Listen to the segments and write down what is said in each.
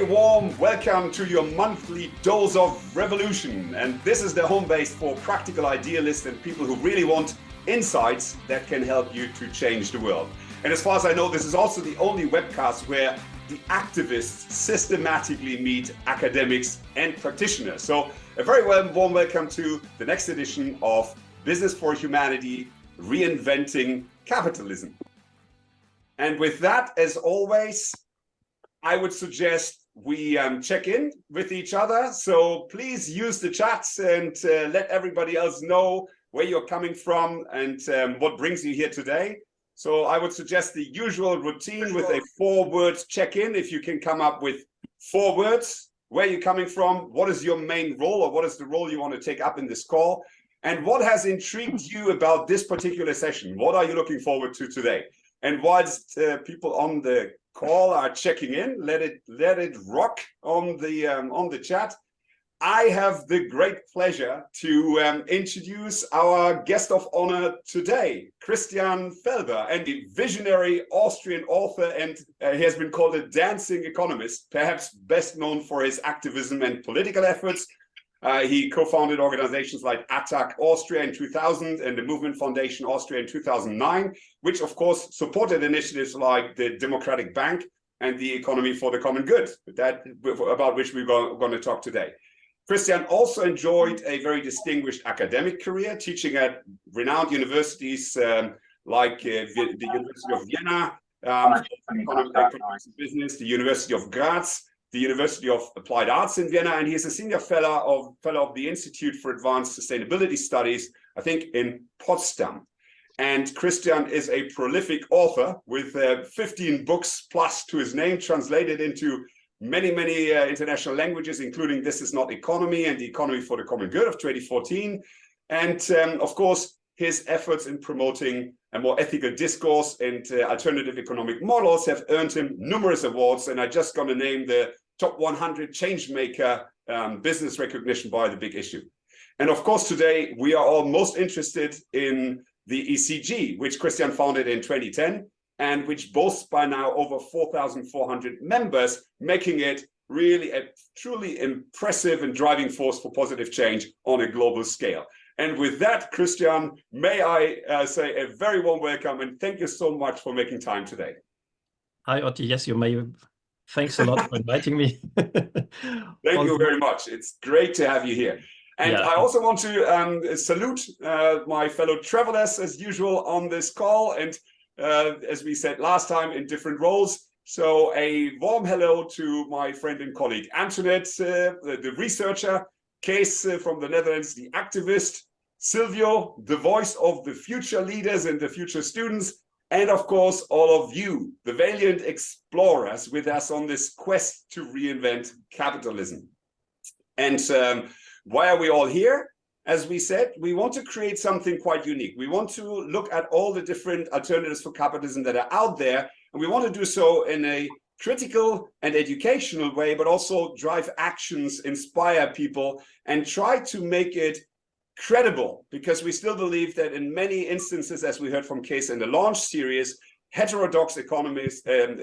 warm welcome to your monthly dose of revolution. And this is the home base for practical idealists and people who really want insights that can help you to change the world. And as far as I know, this is also the only webcast where the activists systematically meet academics and practitioners. So a very warm welcome to the next edition of Business for Humanity, Reinventing Capitalism. And with that, as always, I would suggest we check in with each other. So please use the chats and let everybody else know where you're coming from and what brings you here today. So I would suggest the usual routine with a 4-word check-in. If you can come up with 4 words, where you're coming from, what is your main role, or what is the role you want to take up in this call, and what has intrigued you about this particular session? What are you looking forward to today? And whilst people on the call are checking in, let it rock on the chat. I have the great pleasure to introduce our guest of honor today, Christian Felber, and the visionary Austrian author, and he has been called a dancing economist, perhaps best known for his activism and political efforts. He co-founded organizations like ATTAC Austria in 2000 and the Movement Foundation Austria in 2009, which of course supported initiatives like the Democratic Bank and the Economy for the Common Good, about which we're going to talk today. Christian also enjoyed a very distinguished academic career, teaching at renowned universities like the University of Vienna, Economics and Business, the University of Graz, the University of Applied Arts in Vienna, and he is a senior fellow of the Institute for Advanced Sustainability Studies, I think in Potsdam. And Christian is a prolific author with 15 books plus to his name, translated into many international languages, including This Is Not Economy and The Economy for the Common Good of 2014. And of course, his efforts in promoting a more ethical discourse and alternative economic models have earned him numerous awards. And I'm just going to name the top 100 changemaker business recognition by The Big Issue. And of course, today we are all most interested in the ECG, which Christian founded in 2010, and which boasts by now over 4,400 members, making it really a truly impressive and driving force for positive change on a global scale. And with that, Christian, may I say a very warm welcome and thank you so much for making time today. Hi, Otti. Yes, you may. Thanks a lot for inviting me. Thank you very much. It's great to have you here. And I also want to salute my fellow travelers as usual on this call. And as we said last time, in different roles. So a warm hello to my friend and colleague, Antoinette, the researcher, Kees from the Netherlands, the activist, Silvio, the voice of the future leaders and the future students, and of course, all of you, the valiant explorers with us on this quest to reinvent capitalism. And why are we all here? As we said, we want to create something quite unique. We want to look at all the different alternatives for capitalism that are out there, and we want to do so in a critical and educational way, but also drive actions, inspire people, and try to make it credible, because we still believe that in many instances, as we heard from Kees in the launch series, heterodox economists and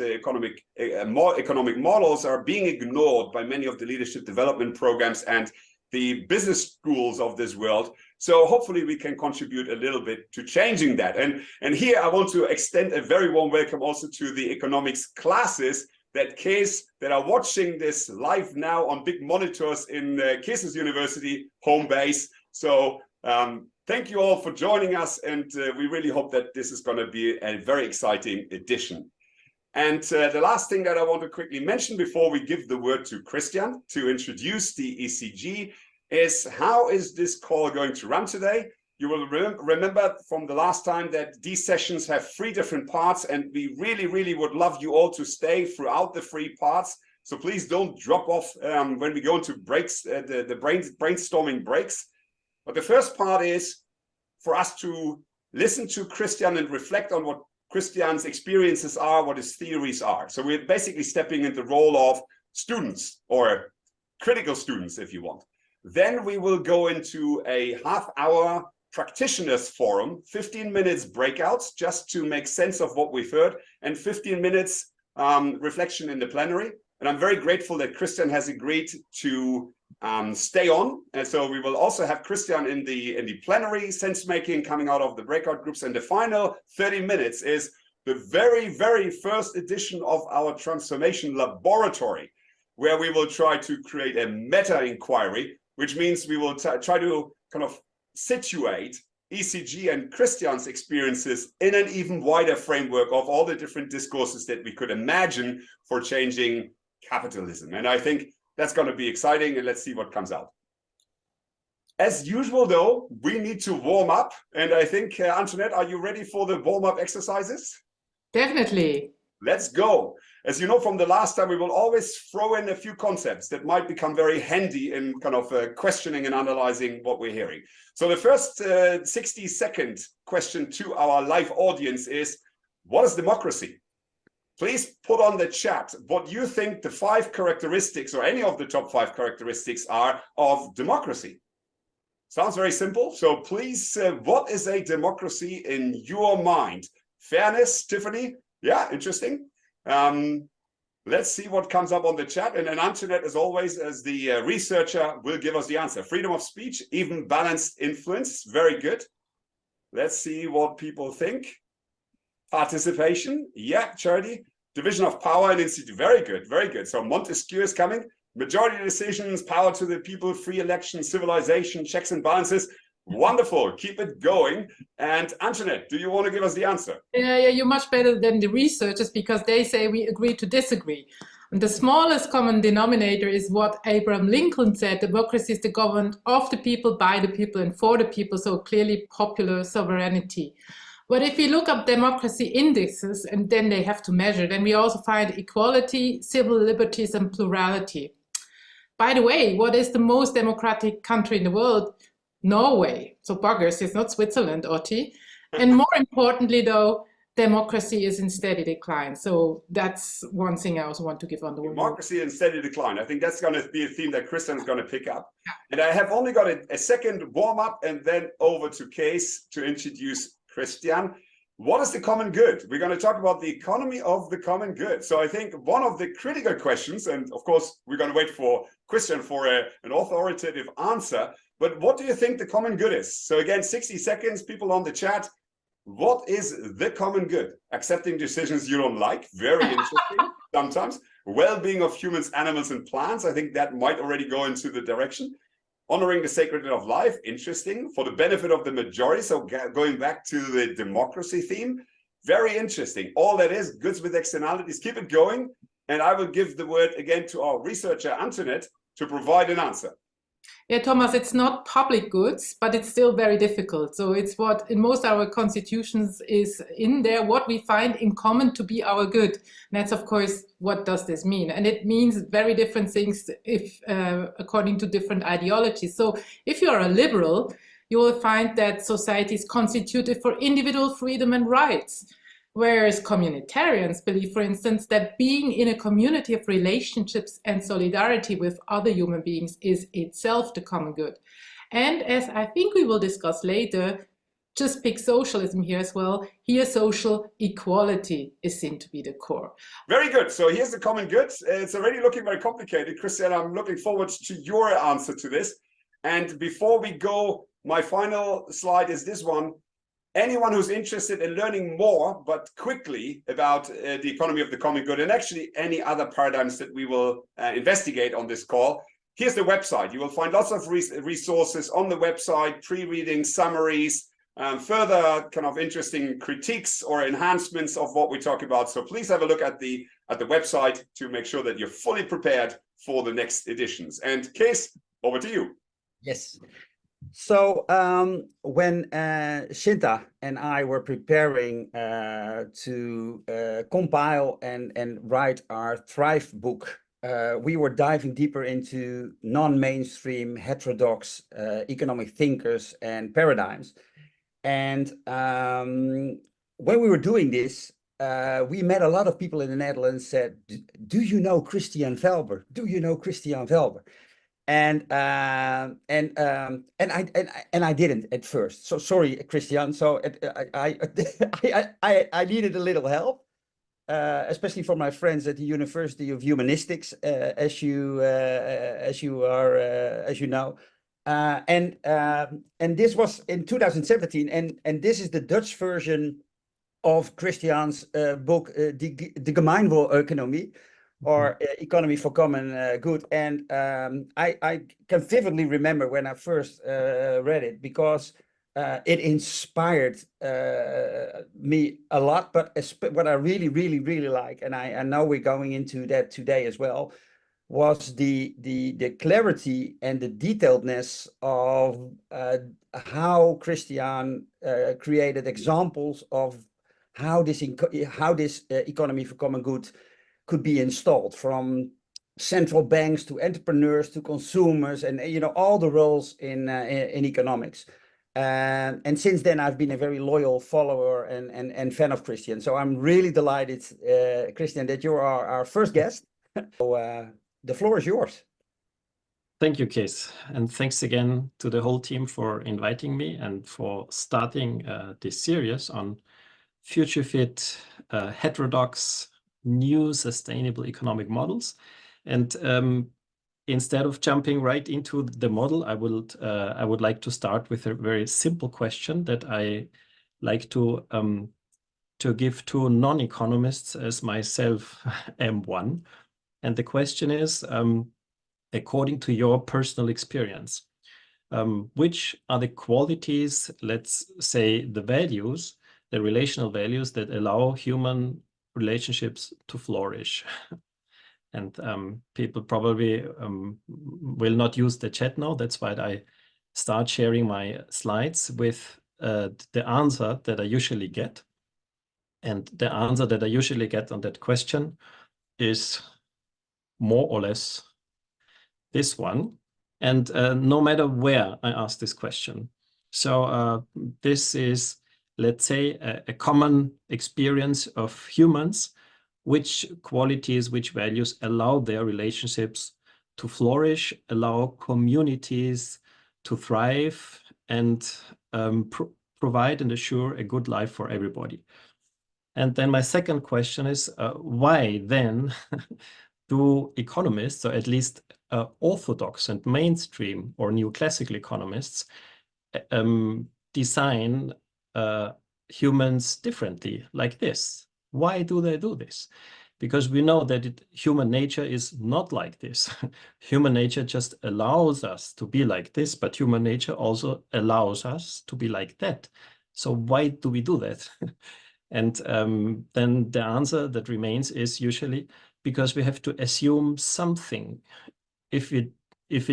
economic models are being ignored by many of the leadership development programs and the business schools of this world. So hopefully we can contribute a little bit to changing that. And here I want to extend a very warm welcome also to the economics classes that are watching this live now on big monitors in Kees's University home base. So thank you all for joining us, and we really hope that this is going to be a very exciting edition. And the last thing that I want to quickly mention before we give the word to Christian to introduce the ECG is how is this call going to run today? You will remember from the last time that these sessions have 3 different parts, and we really would love you all to stay throughout the 3 parts. So please don't drop off when we go into breaks, the brainstorming breaks. But the first part is for us to listen to Christian and reflect on what Christian's experiences are, what his theories are. So we're basically stepping in the role of students, or critical students, if you want. Then we will go into a half-hour practitioners forum, 15 minutes breakouts, just to make sense of what we've heard, and 15 minutes reflection in the plenary. And I'm very grateful that Christian has agreed to stay on. And so we will also have Christian in the plenary sense making coming out of the breakout groups. And the final 30 minutes is the very, very first edition of our transformation laboratory, where we will try to create a meta inquiry, which means we will try to kind of situate ECG and Christian's experiences in an even wider framework of all the different discourses that we could imagine for changing capitalism. And I think that's going to be exciting, and let's see what comes out. As usual, though, we need to warm up. And I think, Antoinette, are you ready for the warm-up exercises? Definitely. Let's go. As you know from the last time, we will always throw in a few concepts that might become very handy in kind of questioning and analyzing what we're hearing. So the first 60-second question to our live audience is, what is democracy? Please put on the chat what you think the 5 characteristics or any of the top 5 characteristics are of democracy. Sounds very simple. So please, what is a democracy in your mind? Fairness, Tiffany? Yeah, interesting. Let's see what comes up on the chat. And then Antoinette, as always, as the researcher, will give us the answer. Freedom of speech, even balanced influence. Very good. Let's see what people think. Participation. Yeah, Charity. Division of power and institute. Very good, very good. So Montesquieu is coming. Majority decisions, power to the people, free election, civilization, checks and balances. Wonderful. Keep it going. And Antoinette, do you want to give us the answer? Yeah, you're much better than the researchers because they say we agree to disagree. And the smallest common denominator is what Abraham Lincoln said: democracy is the government of the people, by the people, and for the people. So clearly popular sovereignty. But if we look up democracy indexes, and then they have to measure, then we also find equality, civil liberties, and plurality. By the way, what is the most democratic country in the world? Norway. So buggers, it's not Switzerland, Otti. And more importantly, though, democracy is in steady decline. So that's one thing I also want to give on the wall. Democracy in steady decline. I think that's going to be a theme that Christian is going to pick up. And I have only got a second warm up and then over to Case to introduce Christian. What is the common good? We're going to talk about the economy of the common good. So I think one of the critical questions, and of course, we're going to wait for Christian for an authoritative answer, but what do you think the common good is? So again, 60 seconds, people on the chat. What is the common good? Accepting decisions you don't like. Very interesting sometimes. Well-being of humans, animals, and plants. I think that might already go into the direction. Honoring the sacredness of life. Interesting. For the benefit of the majority. So going back to the democracy theme. Very interesting. All that is goods with externalities. Keep it going. And I will give the word again to our researcher, Antoinette, to provide an answer. Yeah, Thomas, it's not public goods, but it's still very difficult. So it's what in most of our constitutions is in there, what we find in common to be our good. And that's, of course, what does this mean? And it means very different things if according to different ideologies. So if you are a liberal, you will find that society is constituted for individual freedom and rights. Whereas communitarians believe, for instance, that being in a community of relationships and solidarity with other human beings is itself the common good. And as I think we will discuss later, just pick socialism here as well. Here, social equality is seen to be the core. Very good. So here's the common good. It's already looking very complicated. Christian, I'm looking forward to your answer to this. And before we go, my final slide is this one. Anyone who's interested in learning more, but quickly, about the economy of the common good and actually any other paradigms that we will investigate on this call, here's the website. You will find lots of resources on the website, pre-reading summaries, further kind of interesting critiques or enhancements of what we talk about. So please have a look at the website to make sure that you're fully prepared for the next editions. And Kees, over to you. Yes. So when Shinta and I were preparing to compile and write our Thrive book, we were diving deeper into non-mainstream, heterodox economic thinkers and paradigms. And when we were doing this, we met a lot of people in the Netherlands said, do you know Christian Felber? Do you know Christian Felber? And I didn't at first. So sorry, Christian. So I needed a little help. especially for my friends at the University of Humanistics, as you know. And this was in 2017, and this is the Dutch version of Christian's book, De Gemeinwohl-Ökonomie, or Economy for Common Good. And I can vividly remember when I first read it, because it inspired me a lot. But what I really, really, really like, and I know we're going into that today as well, was the clarity and the detailedness of how Christian created examples of how this economy for common good could be installed, from central banks to entrepreneurs to consumers, and all the roles in economics. And since then, I've been a very loyal follower and fan of Christian. So I'm really delighted, Christian, that you are our first guest. So the floor is yours. Thank you, Kees. And thanks again to the whole team for inviting me and for starting this series on future fit, heterodox, new sustainable economic models. And instead of jumping right into the model, I would like to start with a very simple question that I like to give to non-economists, as myself am one. And the question is, according to your personal experience, which are the qualities, let's say the values, the relational values that allow human relationships to flourish? And people probably will not use the chat now. That's why I start sharing my slides with the answer that I usually get. And the answer that I usually get on that question is more or less this one. And no matter where I ask this question. So this is, let's say, a common experience of humans, which qualities, which values allow their relationships to flourish, allow communities to thrive, and provide and assure a good life for everybody. And then my second question is, why then do economists, or at least orthodox and mainstream or neoclassical economists, design humans differently like this? Why do they do this? Because we know that human nature is not like this. Human nature just allows us to be like this, but human nature also allows us to be like that. So why do we do that? And then the answer that remains is usually because we have to assume something. If we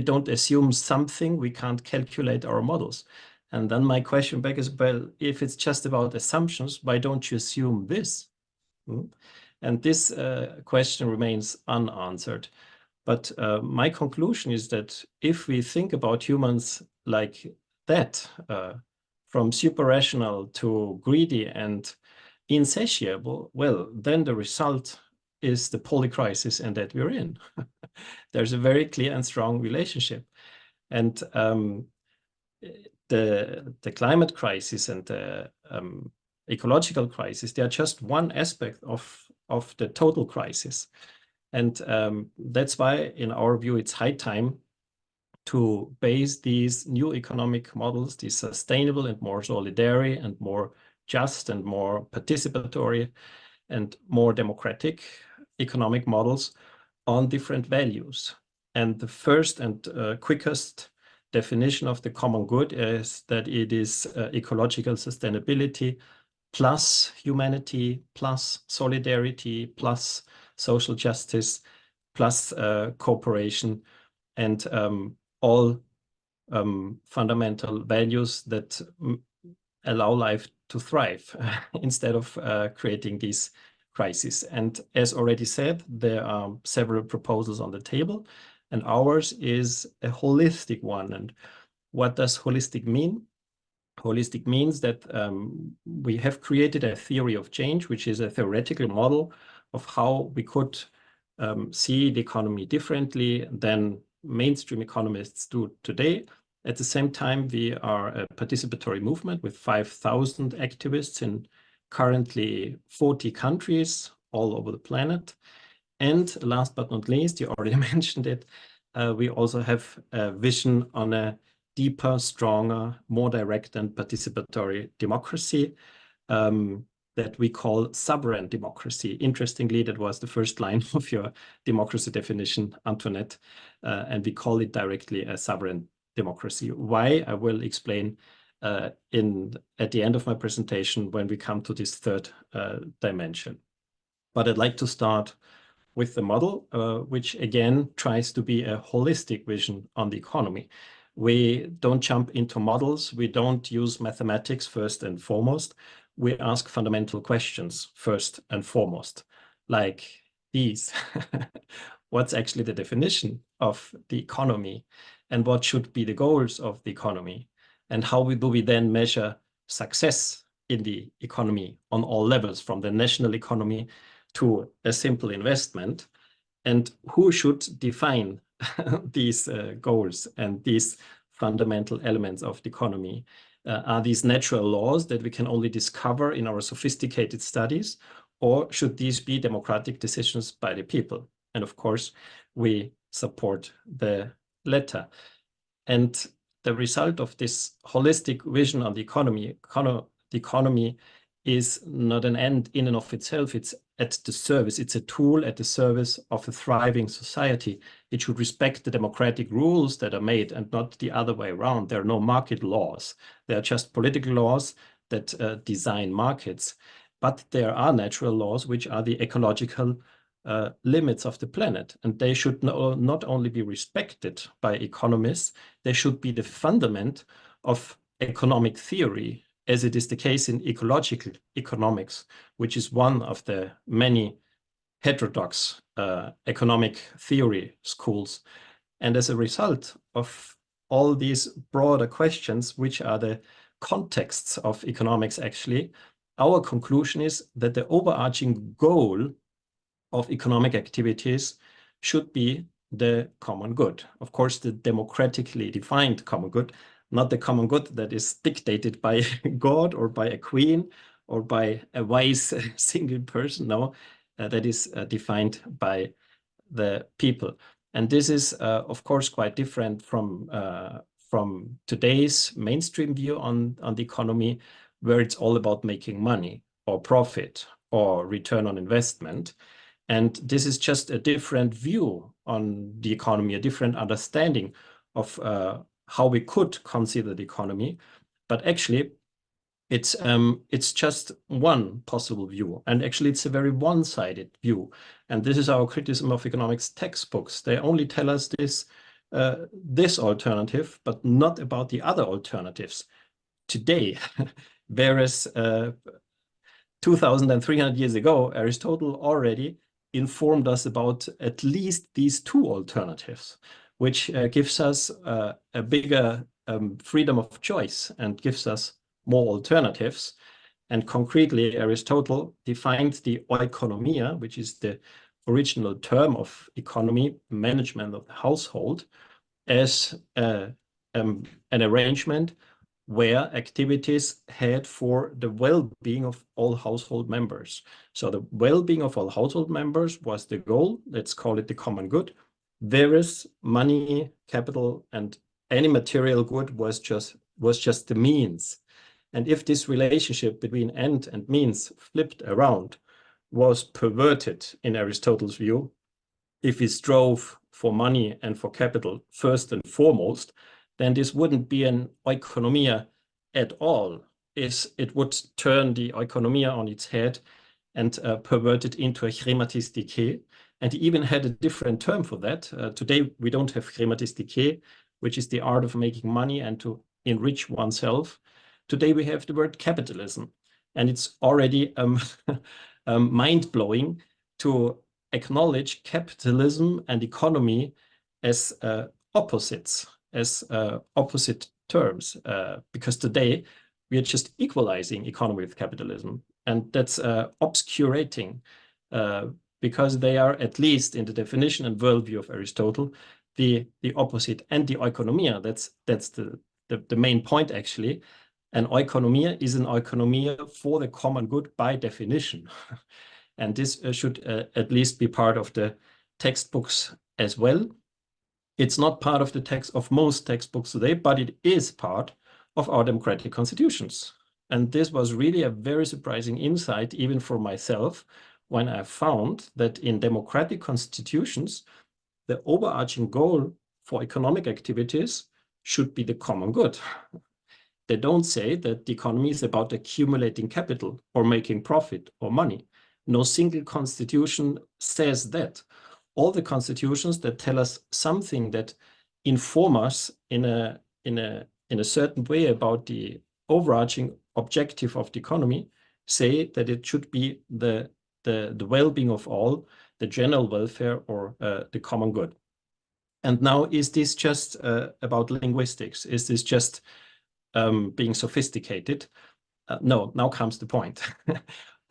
don't assume something, we can't calculate our models. And then my question back is, well, if it's just about assumptions, why don't you assume this? And this question remains unanswered. But my conclusion is that if we think about humans like that, from super rational to greedy and insatiable, well, then the result is the polycrisis and that we're in. There's a very clear and strong relationship. And the climate crisis and the ecological crisis, they are just one aspect of the total crisis. And that's why, in our view, it's high time to base these new economic models, these sustainable and more solidary and more just and more participatory and more democratic economic models, on different values. And the first and quickest definition of the common good is that it is ecological sustainability plus humanity plus solidarity plus social justice plus cooperation, and all fundamental values that allow life to thrive instead of creating these crises. And as already said, there are several proposals on the table, and ours is a holistic one. And what does holistic mean? Holistic means that we have created a theory of change, which is a theoretical model of how we could see the economy differently than mainstream economists do today. At the same time, we are a participatory movement with 5,000 activists in currently 40 countries, all over the planet. And last but not least, you already mentioned it, we also have a vision on a deeper, stronger, more direct and participatory democracy that we call sovereign democracy. Interestingly, that was the first line of your democracy definition, Antoinette, and we call it directly a sovereign democracy. Why? I will explain at the end of my presentation when we come to this third dimension. But I'd like to start with the model, which again tries to be a holistic vision on the economy. We don't jump into models. We don't use mathematics first and foremost. We ask fundamental questions first and foremost, like these. What's actually the definition of the economy, and what should be the goals of the economy? And how do we then measure success in the economy on all levels, from the national economy to a simple investment? And who should define these goals and these fundamental elements of the economy? Are these natural laws that we can only discover in our sophisticated studies, or should these be democratic decisions by the people? And of course, we support the latter. And the result of this holistic vision on the economy is not an end in and of itself. It's at the service. It's a tool at the service of a thriving society. It should respect the democratic rules that are made and not the other way around. There are no market laws. There are just political laws that design markets. But there are natural laws, which are the ecological limits of the planet. And they should not only be respected by economists, they should be the fundament of economic theory, as it is the case in ecological economics, which is one of the many heterodox economic theory schools. And as a result of all these broader questions, which are the contexts of economics actually, our conclusion is that the overarching goal of economic activities should be the common good. Of course, the democratically defined common good, not the common good that is dictated by God or by a queen or by a wise single person. No, that is defined by the people. And this is, of course, quite different from today's mainstream view on the economy, where it's all about making money or profit or return on investment. And this is just a different view on the economy, a different understanding of how we could consider the economy. But actually, it's just one possible view. And actually, it's a very one-sided view. And this is our criticism of economics textbooks. They only tell us this alternative, but not about the other alternatives today. Whereas 2,300 years ago, Aristotle already informed us about at least these two alternatives, which gives us a bigger freedom of choice and gives us more alternatives. And concretely, Aristotle defined the oikonomia, which is the original term of economy, management of the household, as an arrangement where activities had for the well-being of all household members. So the well-being of all household members was the goal. Let's call it the common good. Whereas money, capital, and any material good was just the means. And if this relationship between end and means flipped around, was perverted in Aristotle's view, if we strove for money and for capital first and foremost, then this wouldn't be an oikonomia at all. It would turn the oikonomia on its head and pervert it into a chrematistike. And he even had a different term for that. Today, we don't have chrematistike, which is the art of making money and to enrich oneself. Today, we have the word capitalism. And it's already mind-blowing to acknowledge capitalism and economy as opposites, as opposite terms, because today we are just equalizing economy with capitalism. And that's obscurating because they are, at least in the definition and worldview of Aristotle, the opposite. And the oikonomia, that's the main point actually. An oikonomia is an oikonomia for the common good by definition. And this should at least be part of the textbooks as well. It's not part of the text of most textbooks today, but it is part of our democratic constitutions. And this was really a very surprising insight, even for myself, when I found that in democratic constitutions, the overarching goal for economic activities should be the common good. They don't say that the economy is about accumulating capital or making profit or money. No single constitution says that. All the constitutions that tell us something that inform us in a certain way about the overarching objective of the economy say that it should be the well-being of all, the general welfare, or the common good. And now, is this just about linguistics? Is this just being sophisticated? No, now comes the point.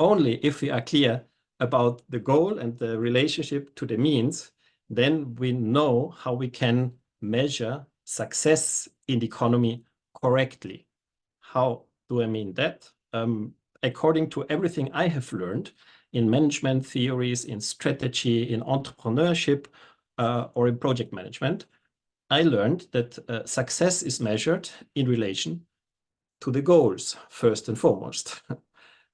Only if we are clear about the goal and the relationship to the means, then we know how we can measure success in the economy correctly. How do I mean that? According to everything I have learned in management theories, in strategy, in entrepreneurship, or in project management, I learned that success is measured in relation to the goals, first and foremost.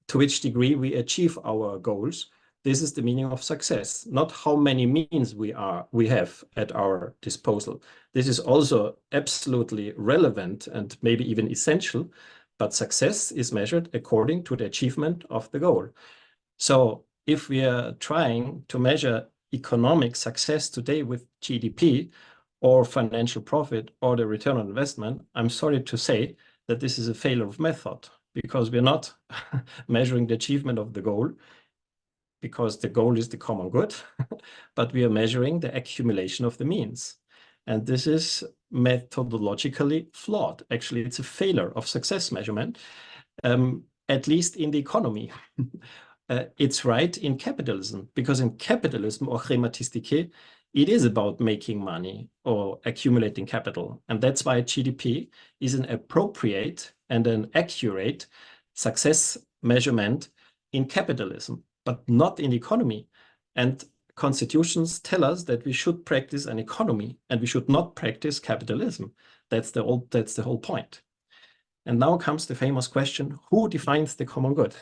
To which degree we achieve our goals, this is the meaning of success, not how many means we have at our disposal. This is also absolutely relevant and maybe even essential, but success is measured according to the achievement of the goal. So if we are trying to measure economic success today with GDP or financial profit or the return on investment, I'm sorry to say that this is a failure of method, because we're not measuring the achievement of the goal, because the goal is the common good, but we are measuring the accumulation of the means. And this is methodologically flawed. Actually, it's a failure of success measurement, at least in the economy. It's right in capitalism, because in capitalism, or Rhématistique, it is about making money or accumulating capital. And that's why GDP is an appropriate and an accurate success measurement in capitalism, but not in the economy. And constitutions tell us that we should practice an economy and we should not practice capitalism. That's the whole point. And now comes the famous question, who defines the common good?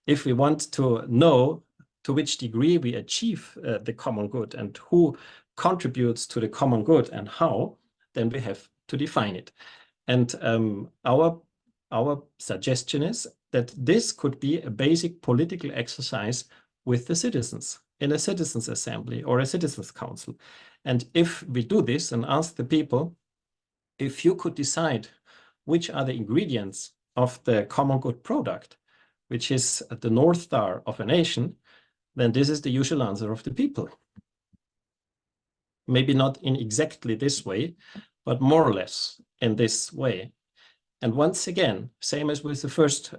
If we want to know to which degree we achieve the common good and who contributes to the common good and how, then we have to define it. And our suggestion is that this could be a basic political exercise with the citizens in a citizens' assembly or a citizens' council. And if we do this and ask the people, if you could decide which are the ingredients of the common good product, which is the North Star of a nation, then this is the usual answer of the people. Maybe not in exactly this way, but more or less in this way. And once again, same as with the first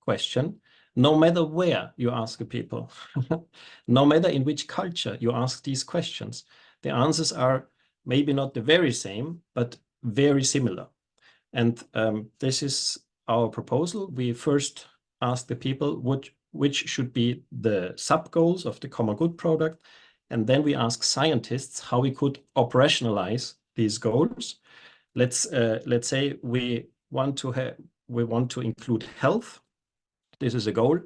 question, no matter where you ask the people, no matter in which culture you ask these questions, the answers are maybe not the very same, but very similar. And this is our proposal. We first ask the people which should be the sub-goals of the common good product. And then we ask scientists how we could operationalize these goals. Let's say we want to include health. This is a goal,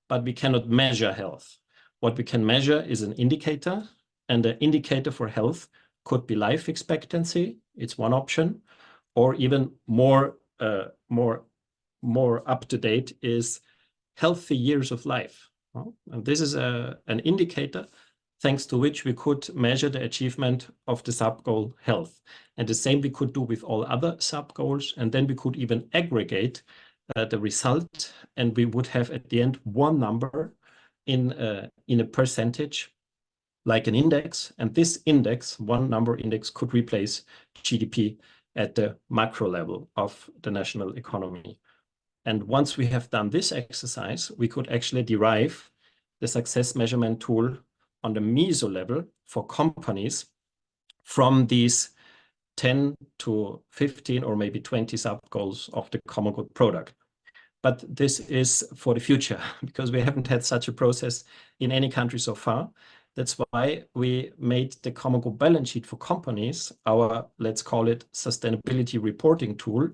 but we cannot measure health. What we can measure is an indicator, and the indicator for health could be life expectancy. It's one option, or even more up to date is healthy years of life. And this is an indicator thanks to which we could measure the achievement of the sub-goal health. And the same we could do with all other sub-goals. And then we could even aggregate the result, and we would have at the end one number in a percentage, like an index. And this index, one number index, could replace GDP at the macro level of the national economy. And once we have done this exercise, we could actually derive the success measurement tool on the meso level for companies from these 10 to 15 or maybe 20 sub-goals of the common good product. but this is for the future because we haven't had such a process in any country so far. That's why we made the common good balance sheet for companies, our, let's call it, sustainability reporting tool,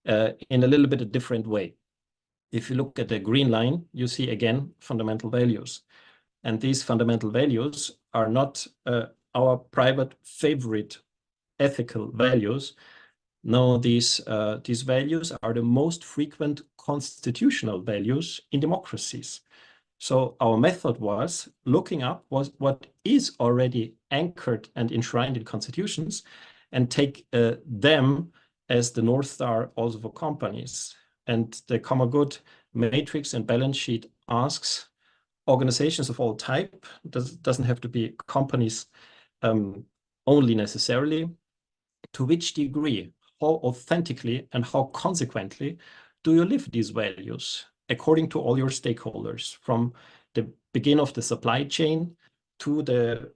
in a little bit a different way. If you look at the green line, you see again fundamental values. And these fundamental values are not our private favorite ethical values. No, these values are the most frequent constitutional values in democracies. So our method was looking up what is already anchored and enshrined in constitutions and take them as the North Star also for companies. And the common good matrix and balance sheet asks organizations of all type, doesn't have to be companies only necessarily, to which degree, how authentically and how consequently do you live these values according to all your stakeholders, from the beginning of the supply chain to the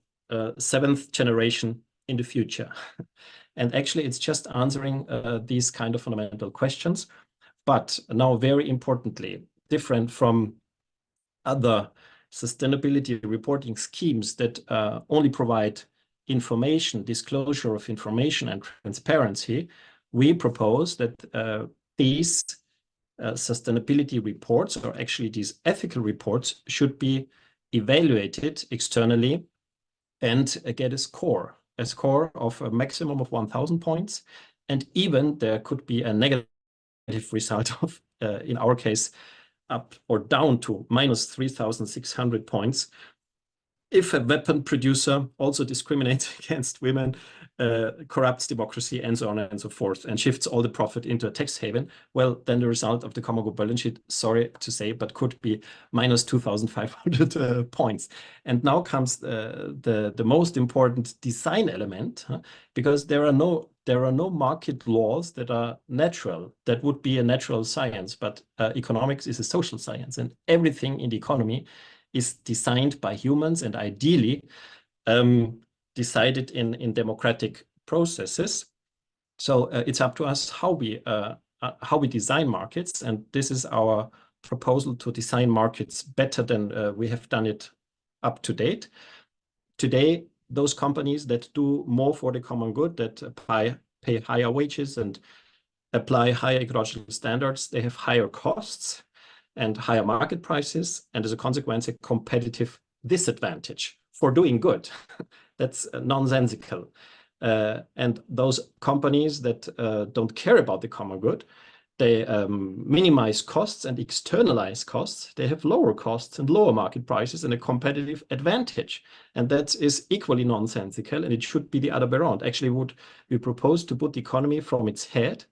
seventh generation in the future. And actually, it's just answering these kind of fundamental questions. But now, very importantly, different from other sustainability reporting schemes that only provide information, disclosure of information and transparency, we propose that these sustainability reports, or actually these ethical reports, should be evaluated externally and get a score of a maximum of 1,000 points. And even there could be a negative result of, in our case, up or down to minus 3,600 points. If a weapon producer also discriminates against women, corrupts democracy, and so on and so forth, and shifts all the profit into a tax haven, well, then the result of the common good balance sheet, sorry to say, but could be minus 2,500 points. And now comes the most important design element, because there are no market laws that are natural. That would be a natural science, but economics is a social science, and everything in the economy is designed by humans and ideally decided in democratic processes. So it's up to us how we design markets, and this is our proposal to design markets better than we have done it up to date. Today, those companies that do more for the common good, that pay higher wages and apply higher ecological standards, they have higher costs and higher market prices, and as a consequence, a competitive disadvantage for doing good. That's nonsensical. And those companies that don't care about the common good, they minimize costs and externalize costs. They have lower costs and lower market prices and a competitive advantage. And that is equally nonsensical, and it should be the other way around. Actually, we propose to put the economy from its head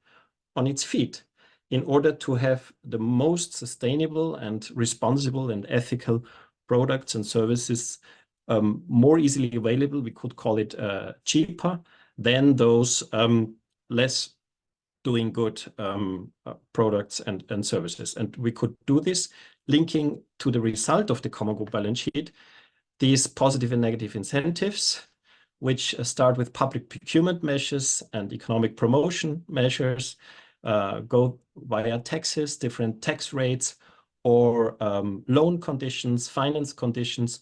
on its feet in order to have the most sustainable and responsible and ethical products and services more easily available. We could call it cheaper than those less doing good products and services. And we could do this linking to the result of the common good balance sheet, these positive and negative incentives, which start with public procurement measures and economic promotion measures, go via taxes, different tax rates, or loan conditions, finance conditions,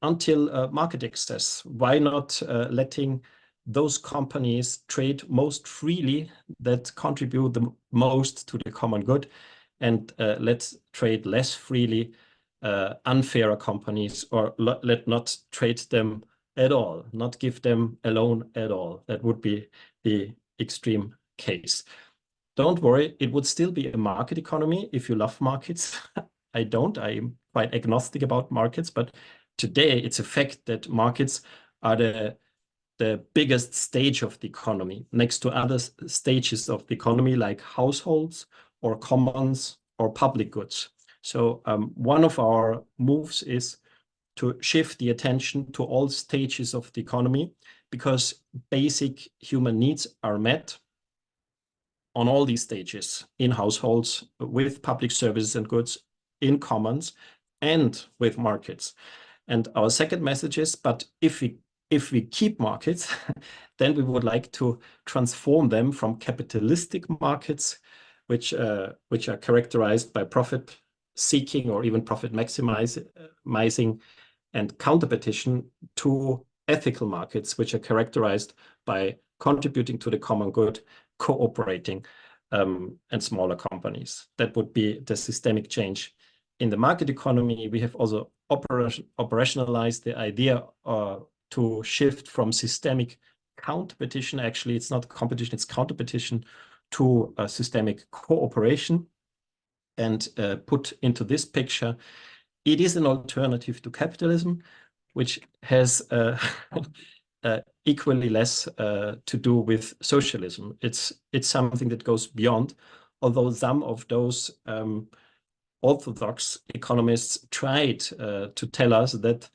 until market access. Why not letting those companies trade most freely that contribute the most to the common good, and let's trade less freely unfairer companies, or let not trade them at all, not give them a loan at all. That would be the extreme case. Don't worry, it would still be a market economy if you love markets. I don't. I'm quite agnostic about markets, but today it's a fact that markets are the biggest stage of the economy, next to other stages of the economy like households or commons or public goods. So one of our moves is to shift the attention to all stages of the economy, because basic human needs are met on all these stages, in households, with public services and goods, in commons, and with markets. And our second message is, but if we keep markets, then we would like to transform them from capitalistic markets which are characterized by profit seeking or even profit maximizing, and counterpetition to ethical markets, which are characterized by contributing to the common good, cooperating, and smaller companies. That would be the systemic change in the market economy. We have also operationalized the idea to shift from systemic counterpetition. Actually, it's not competition, it's counterpetition, to systemic cooperation, and put into this picture, it is an alternative to capitalism, which has equally less to do with socialism. It's something that goes beyond, although some of those orthodox economists tried to tell us that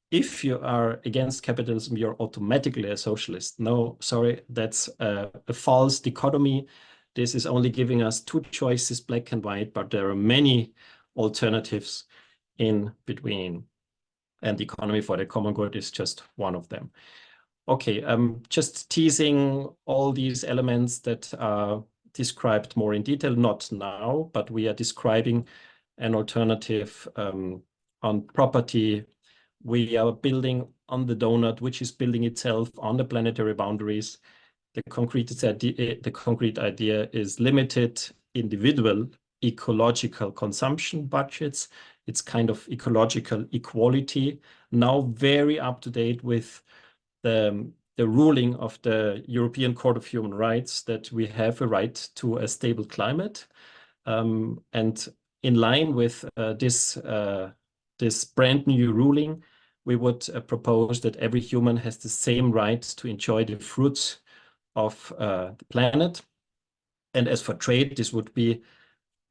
if you are against capitalism, you're automatically a socialist. No, sorry, that's a false dichotomy. This is only giving us two choices, black and white, but there are many alternatives in between. And the economy for the common good is just one of them. Okay, just teasing all these elements that are described more in detail, not now, but we are describing an alternative on property. We are building on the donut, which is building itself on the planetary boundaries. The concrete idea is limited individual ecological consumption budgets. It's kind of ecological equality, now very up to date with the ruling of the European Court of Human Rights that we have a right to a stable climate. And in line with this brand new ruling, we would propose that every human has the same right to enjoy the fruits of the planet. And as for trade, this would be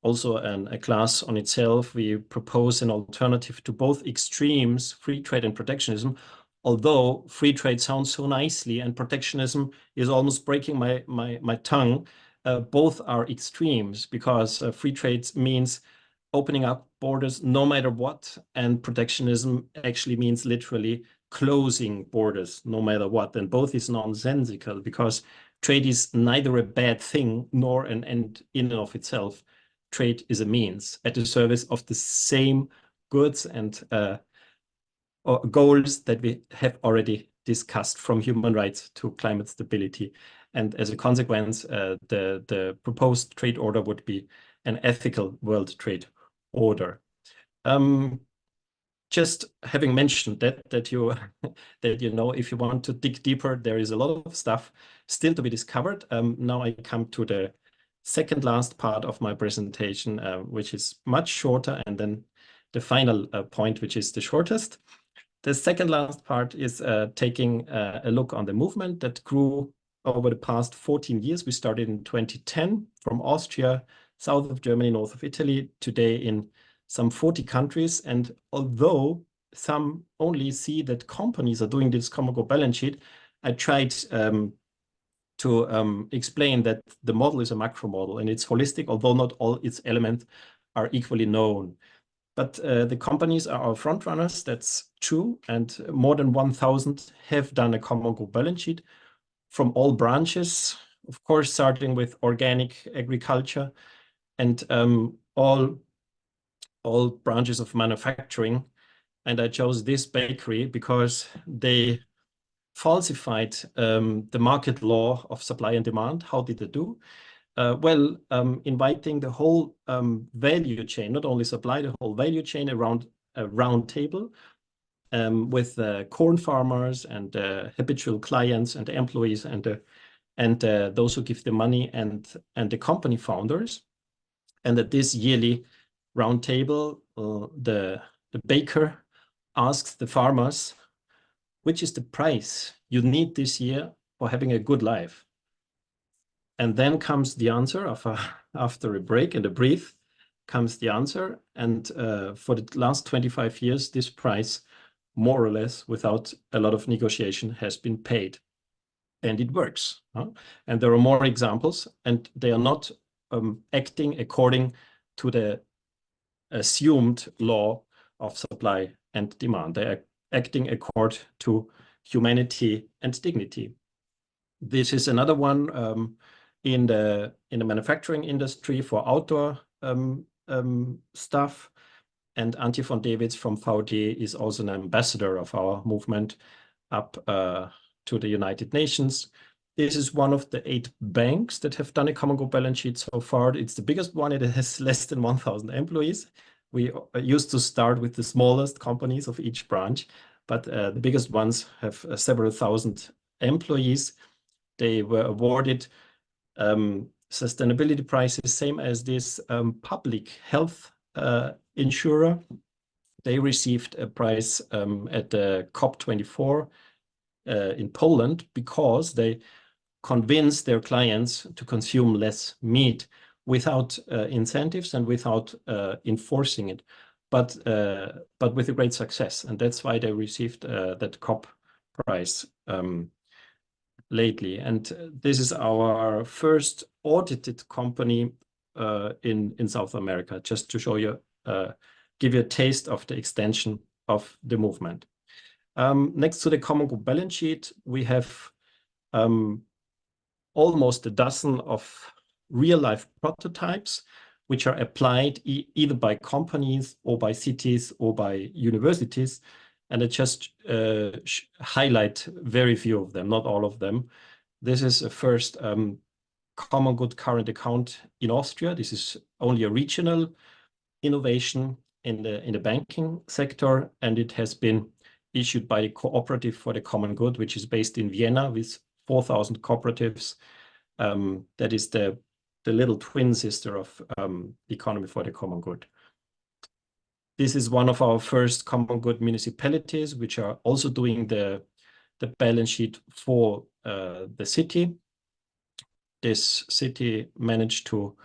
also a class on itself. We propose an alternative to both extremes, free trade and protectionism, although free trade sounds so nicely and protectionism is almost breaking my tongue. Both are extremes, because free trade means opening up borders no matter what, and protectionism actually means literally closing borders no matter what. And both is nonsensical, because trade is neither a bad thing nor an end in and of itself. Trade is a means at the service of the same goods and goals that we have already discussed, from human rights to climate stability. And as a consequence, the proposed trade order would be an ethical world trade order. Just having mentioned that you know, if you want to dig deeper, there is a lot of stuff still to be discovered. Now I come to the second last part of my presentation, which is much shorter, and then the final point, which is the shortest. The second last part is taking a look on the movement that grew over the past 14 years. We started in 2010 from Austria, south of Germany, north of Italy, today in some 40 countries. And although some only see that companies are doing this common goal balance sheet, I tried to explain that the model is a macro model and it's holistic, although not all its elements are equally known. But the companies are our front runners, that's true. And more than 1,000 have done a common goal balance sheet from all branches, of course, starting with organic agriculture and all branches of manufacturing. And I chose this bakery because they falsified the market law of supply and demand. How did they do? Well, inviting the whole value chain, not only supply, the whole value chain around a round table with corn farmers and habitual clients and employees and those who give the money and the company founders. And at this yearly round table, the baker asks the farmers, which is the price you need this year for having a good life? And then comes the answer after a break and a brief comes the answer. And for the last 25 years, this price, more or less, without a lot of negotiation, has been paid. And it works. And there are more examples, and they are not acting according to the assumed law of supply and demand. They are acting according to humanity and dignity. This is another one in the manufacturing industry for outdoor stuff. And Antje von Dewitz from VD is also an ambassador of our movement up to the United Nations. This is one of the 8 banks that have done a common good balance sheet so far. It's the biggest one. It has less than 1,000 employees. We used to start with the smallest companies of each branch, but the biggest ones have several thousand employees. They were awarded sustainability prizes, same as this public health insurer. They received a prize at the COP24 in Poland because they convinced their clients to consume less meat without incentives and without enforcing it, but with a great success. And that's why they received that COP prize lately. And this is our first audited company in South America, just to show you, give you a taste of the extension of the movement. Next to the common good balance sheet, we have almost a dozen of real-life prototypes, which are applied either by companies or by cities or by universities. And I just highlight very few of them, not all of them. This is a first common good current account in Austria. This is only a regional innovation in the banking sector, and it has been issued by the Cooperative for the Common Good, which is based in Vienna with 4,000 cooperatives. That is the little twin sister of Economy for the Common Good. This is one of our first common good municipalities, which are also doing the balance sheet for the city. This city managed to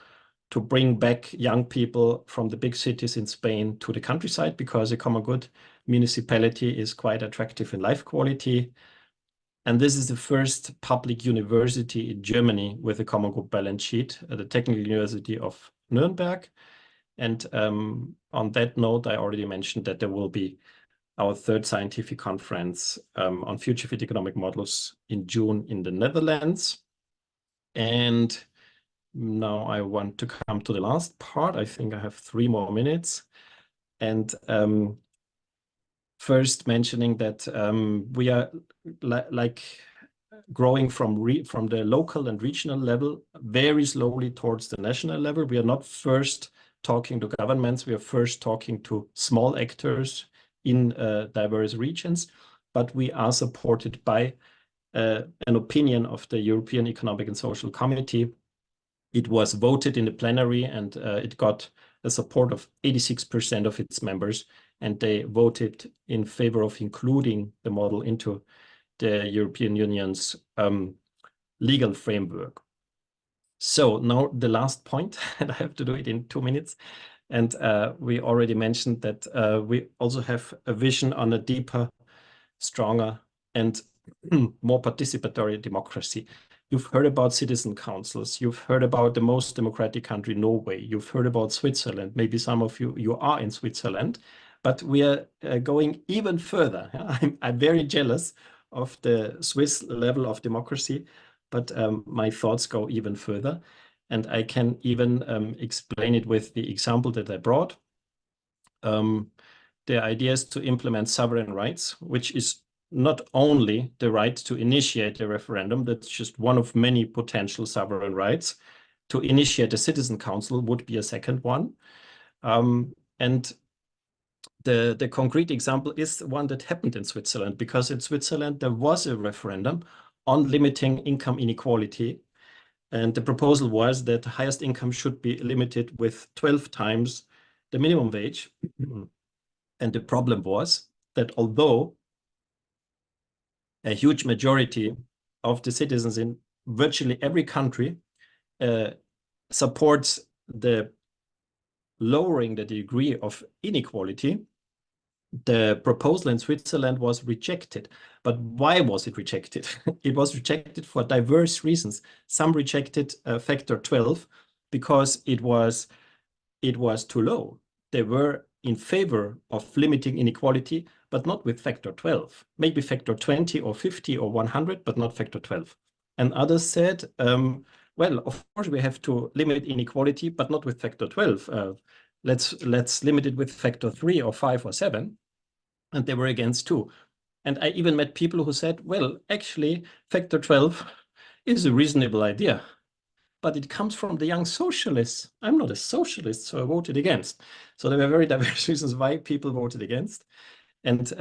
bring back young people from the big cities in Spain to the countryside, because a common good municipality is quite attractive in life quality. And this is the first public university in Germany with a common good balance sheet at the Technical University of Nuremberg. And on that note, I already mentioned that there will be our 3rd scientific conference on future fit economic models in June in the Netherlands. And now I want to come to the last part. I think I have 3 more minutes. And first mentioning that we are like growing from the local and regional level very slowly towards the national level. We are not first talking to governments. We are first talking to small actors in diverse regions, but we are supported by an opinion of the European Economic and Social Committee. It was voted in the plenary, and it got the support of 86% of its members, and they voted in favor of including the model into the European Union's legal framework. So now the last point, and I have to do it in 2 minutes. And we already mentioned that we also have a vision on a deeper, stronger, and more participatory democracy. You've heard about citizen councils. You've heard about the most democratic country, Norway. You've heard about Switzerland. Maybe some of you are in Switzerland, but we are going even further. I'm very jealous of the Swiss level of democracy, but my thoughts go even further. And I can even explain it with the example that I brought. The idea is to implement sovereign rights, which is not only the right to initiate a referendum, that's just one of many potential sovereign rights. To initiate a citizen council would be a second one. And the concrete example is one that happened in Switzerland, because in Switzerland there was a referendum on limiting income inequality. And the proposal was that the highest income should be limited with 12 times the minimum wage. And the problem was that although a huge majority of the citizens in virtually every country supports the lowering the degree of inequality, the proposal in Switzerland was rejected. But why was it rejected? It was rejected for diverse reasons. Some rejected factor 12 because it was too low. They were in favor of limiting inequality, but not with factor 12. Maybe factor 20 or 50 or 100, but not factor 12. And others said, well, of course, we have to limit inequality, but not with factor 12. Let's limit it with factor 3 or 5 or 7. And they were against too. And I even met people who said, well, actually, factor 12 is a reasonable idea, but it comes from the young socialists. I'm not a socialist, so I voted against. So there were very diverse reasons why people voted against. And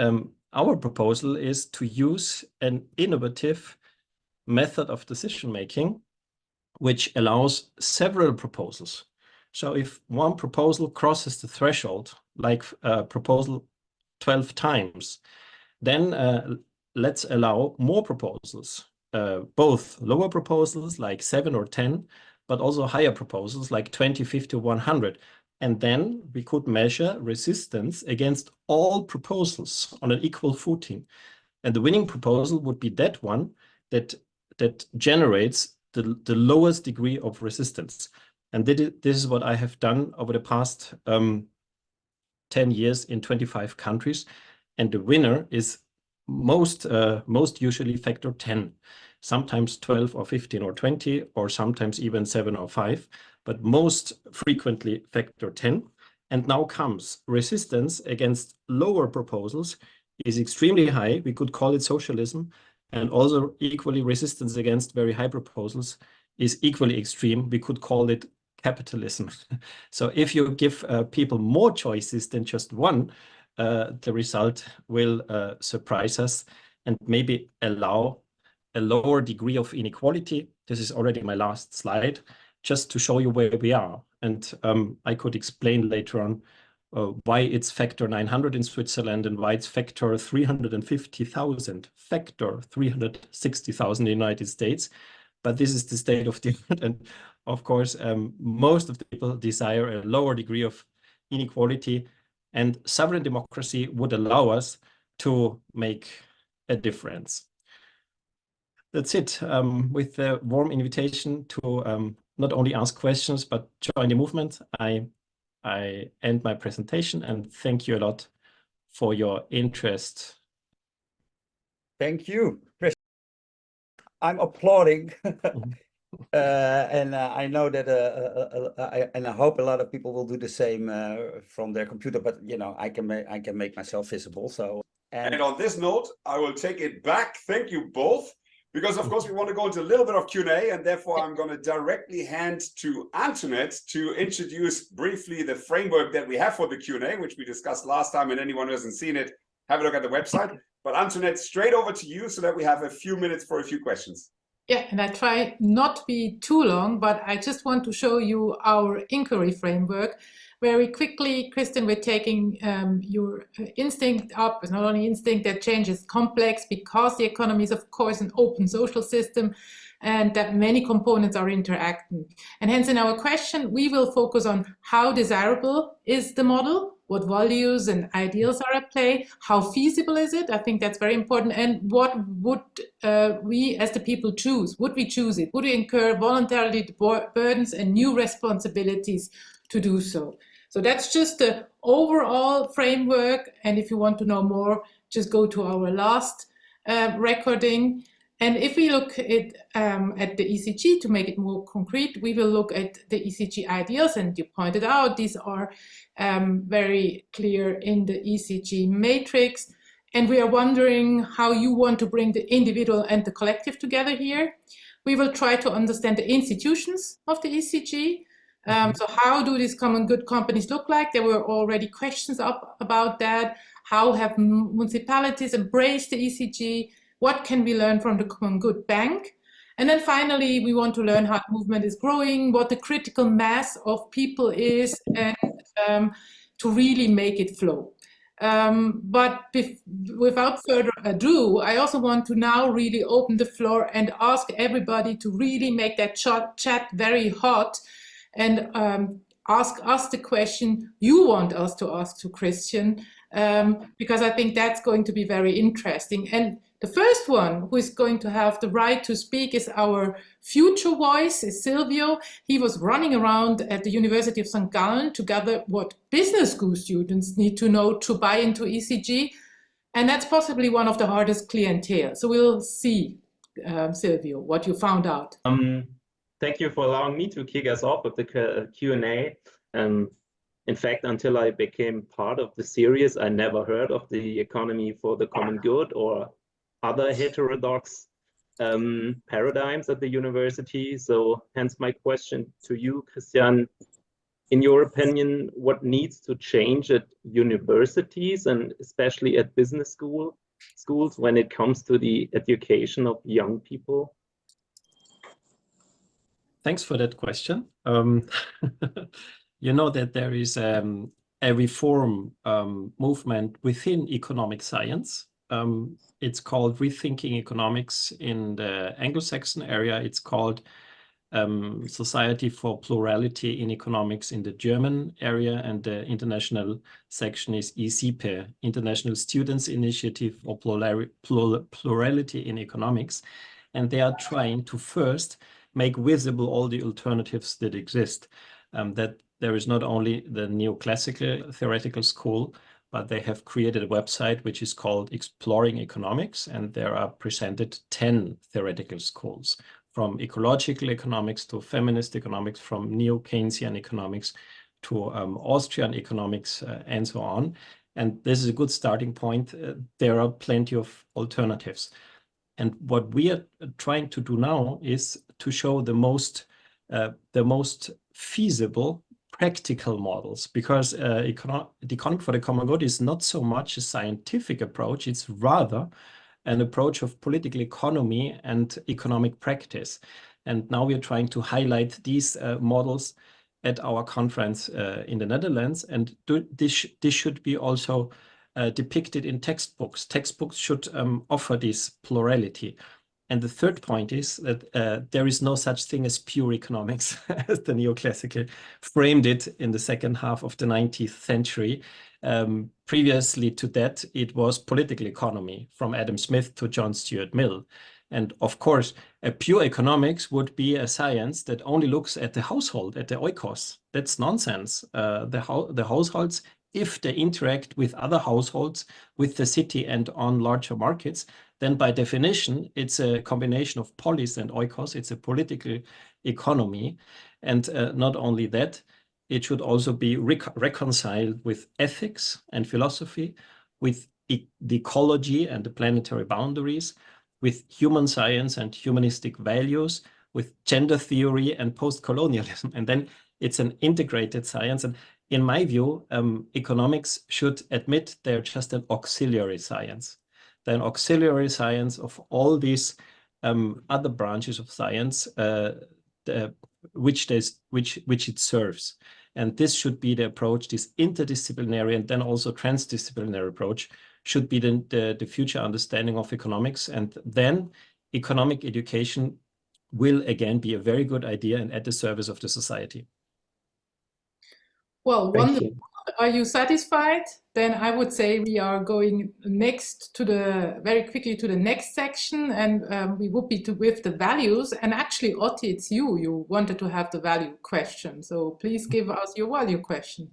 our proposal is to use an innovative method of decision-making, which allows several proposals. So if one proposal crosses the threshold, like proposal 12 times, then let's allow more proposals, both lower proposals like 7 or 10, but also higher proposals like 20, 50, 100. And then we could measure resistance against all proposals on an equal footing. And the winning proposal would be that one that generates the lowest degree of resistance. And this is what I have done over the past 10 years in 25 countries. And the winner is most usually factor 10, sometimes 12 or 15 or 20, or sometimes even 7 or 5, but most frequently factor 10. And now comes resistance against lower proposals is extremely high. We could call it socialism. And also equally resistance against very high proposals is equally extreme. We could call it capitalism. So if you give people more choices than just one, the result will surprise us and maybe allow a lower degree of inequality. This is already my last slide, just to show you where we are. And I could explain later on why it's factor 900 in Switzerland and why it's factor 350,000, factor 360,000 in the United States. But this is the state of the art. And of course, most of the people desire a lower degree of inequality, and sovereign democracy would allow us to make a difference. That's it, with a warm invitation to not only ask questions, but join the movement. I end my presentation and thank you a lot for your interest. Thank you, Chris. I'm applauding. And I know that, and I hope a lot of people will do the same from their computer. But you know, I can make myself visible. So and on this note, I will take it back. Thank you both, because of course we want to go into a little bit of Q&A, and therefore I'm going to directly hand to Antoinette to introduce briefly the framework that we have for the Q&A, which we discussed last time. And anyone who hasn't seen it, have a look at the website. But Antoinette, straight over to you so that we have a few minutes for a few questions. Yeah, and I try not to be too long, but I just want to show you our inquiry framework. Very quickly, Christian, we're taking your instinct up. It's not only instinct, that change is complex because the economy is, of course, an open social system and that many components are interacting. And hence in our question, we will focus on how desirable is the model, what values and ideals are at play, how feasible is it? I think that's very important. And what would we as the people choose? Would we choose it? Would we incur voluntarily the burdens and new responsibilities to do so? So that's just the overall framework. And if you want to know more, just go to our last recording. And if we look at the ECG, to make it more concrete, we will look at the ECG ideals. And you pointed out, these are very clear in the ECG matrix. And we are wondering how you want to bring the individual and the collective together here. We will try to understand the institutions of the ECG. So how do these common good companies look like? There were already questions up about that. How have municipalities embraced the ECG? What can we learn from the common good bank? And then finally, we want to learn how the movement is growing, what the critical mass of people is, and to really make it flow. But without further ado, I also want to now really open the floor and ask everybody to really make that chat very hot and ask us the question you want us to ask to Christian, because I think that's going to be very interesting. And the first one who is going to have the right to speak is our future voice, is Silvio. He was running around at the University of St. Gallen to gather what business school students need to know to buy into ECG. And that's possibly one of the hardest clientele. So we'll see, Silvio, what you found out. thank you for allowing me to kick us off with the Q&A. In fact, until I became part of the series, I never heard of the economy for the common good or other heterodox paradigms at the university. So hence my question to you, Christian. In your opinion, what needs to change at universities and especially at business schools when it comes to the education of young people? Thanks for that question. You know that there is a reform movement within economic science. It's called Rethinking Economics in the Anglo-Saxon area. It's called Society for Plurality in Economics in the German area, and the international section is ESIPE, International Students Initiative for Plurality in Economics. And they are trying to first make visible all the alternatives that exist, that there is not only the neoclassical theoretical school, but they have created a website which is called Exploring Economics, and there are presented 10 theoretical schools, from ecological economics to feminist economics, from neo-Keynesian economics to Austrian economics, and so on. And this is a good starting point. There are plenty of alternatives. And what we are trying to do now is to show the most feasible practical models, because the economic for the common good is not so much a scientific approach, it's rather an approach of political economy and economic practice. And now we are trying to highlight these models at our conference in the Netherlands, and this should be also depicted in textbooks. Textbooks should offer this plurality. And the third point is that there is no such thing as pure economics, as the neoclassical framed it in the second half of the 19th century. Previously to that, it was political economy, from Adam Smith to John Stuart Mill. And of course, a pure economics would be a science that only looks at the household, at the oikos. That's nonsense. The households, if they interact with other households, with the city and on larger markets, then by definition, it's a combination of polis and oikos. It's a political economy. And not only that, it should also be reconciled with ethics and philosophy, with the ecology and the planetary boundaries, with human science and humanistic values, with gender theory and post-colonialism. And then it's an integrated science. And in my view, economics should admit they're just an auxiliary science. They're an auxiliary science of all these other branches of science which it serves. And this should be the approach, this interdisciplinary and then also transdisciplinary approach should be the future understanding of economics. And then economic education will again be a very good idea and at the service of the society. Well, wonderful. Are you satisfied? Then I would say we are going next to very quickly to the next section, and we would be with the values. And actually, Otti, it's you wanted to have the value question. So please give us your value question.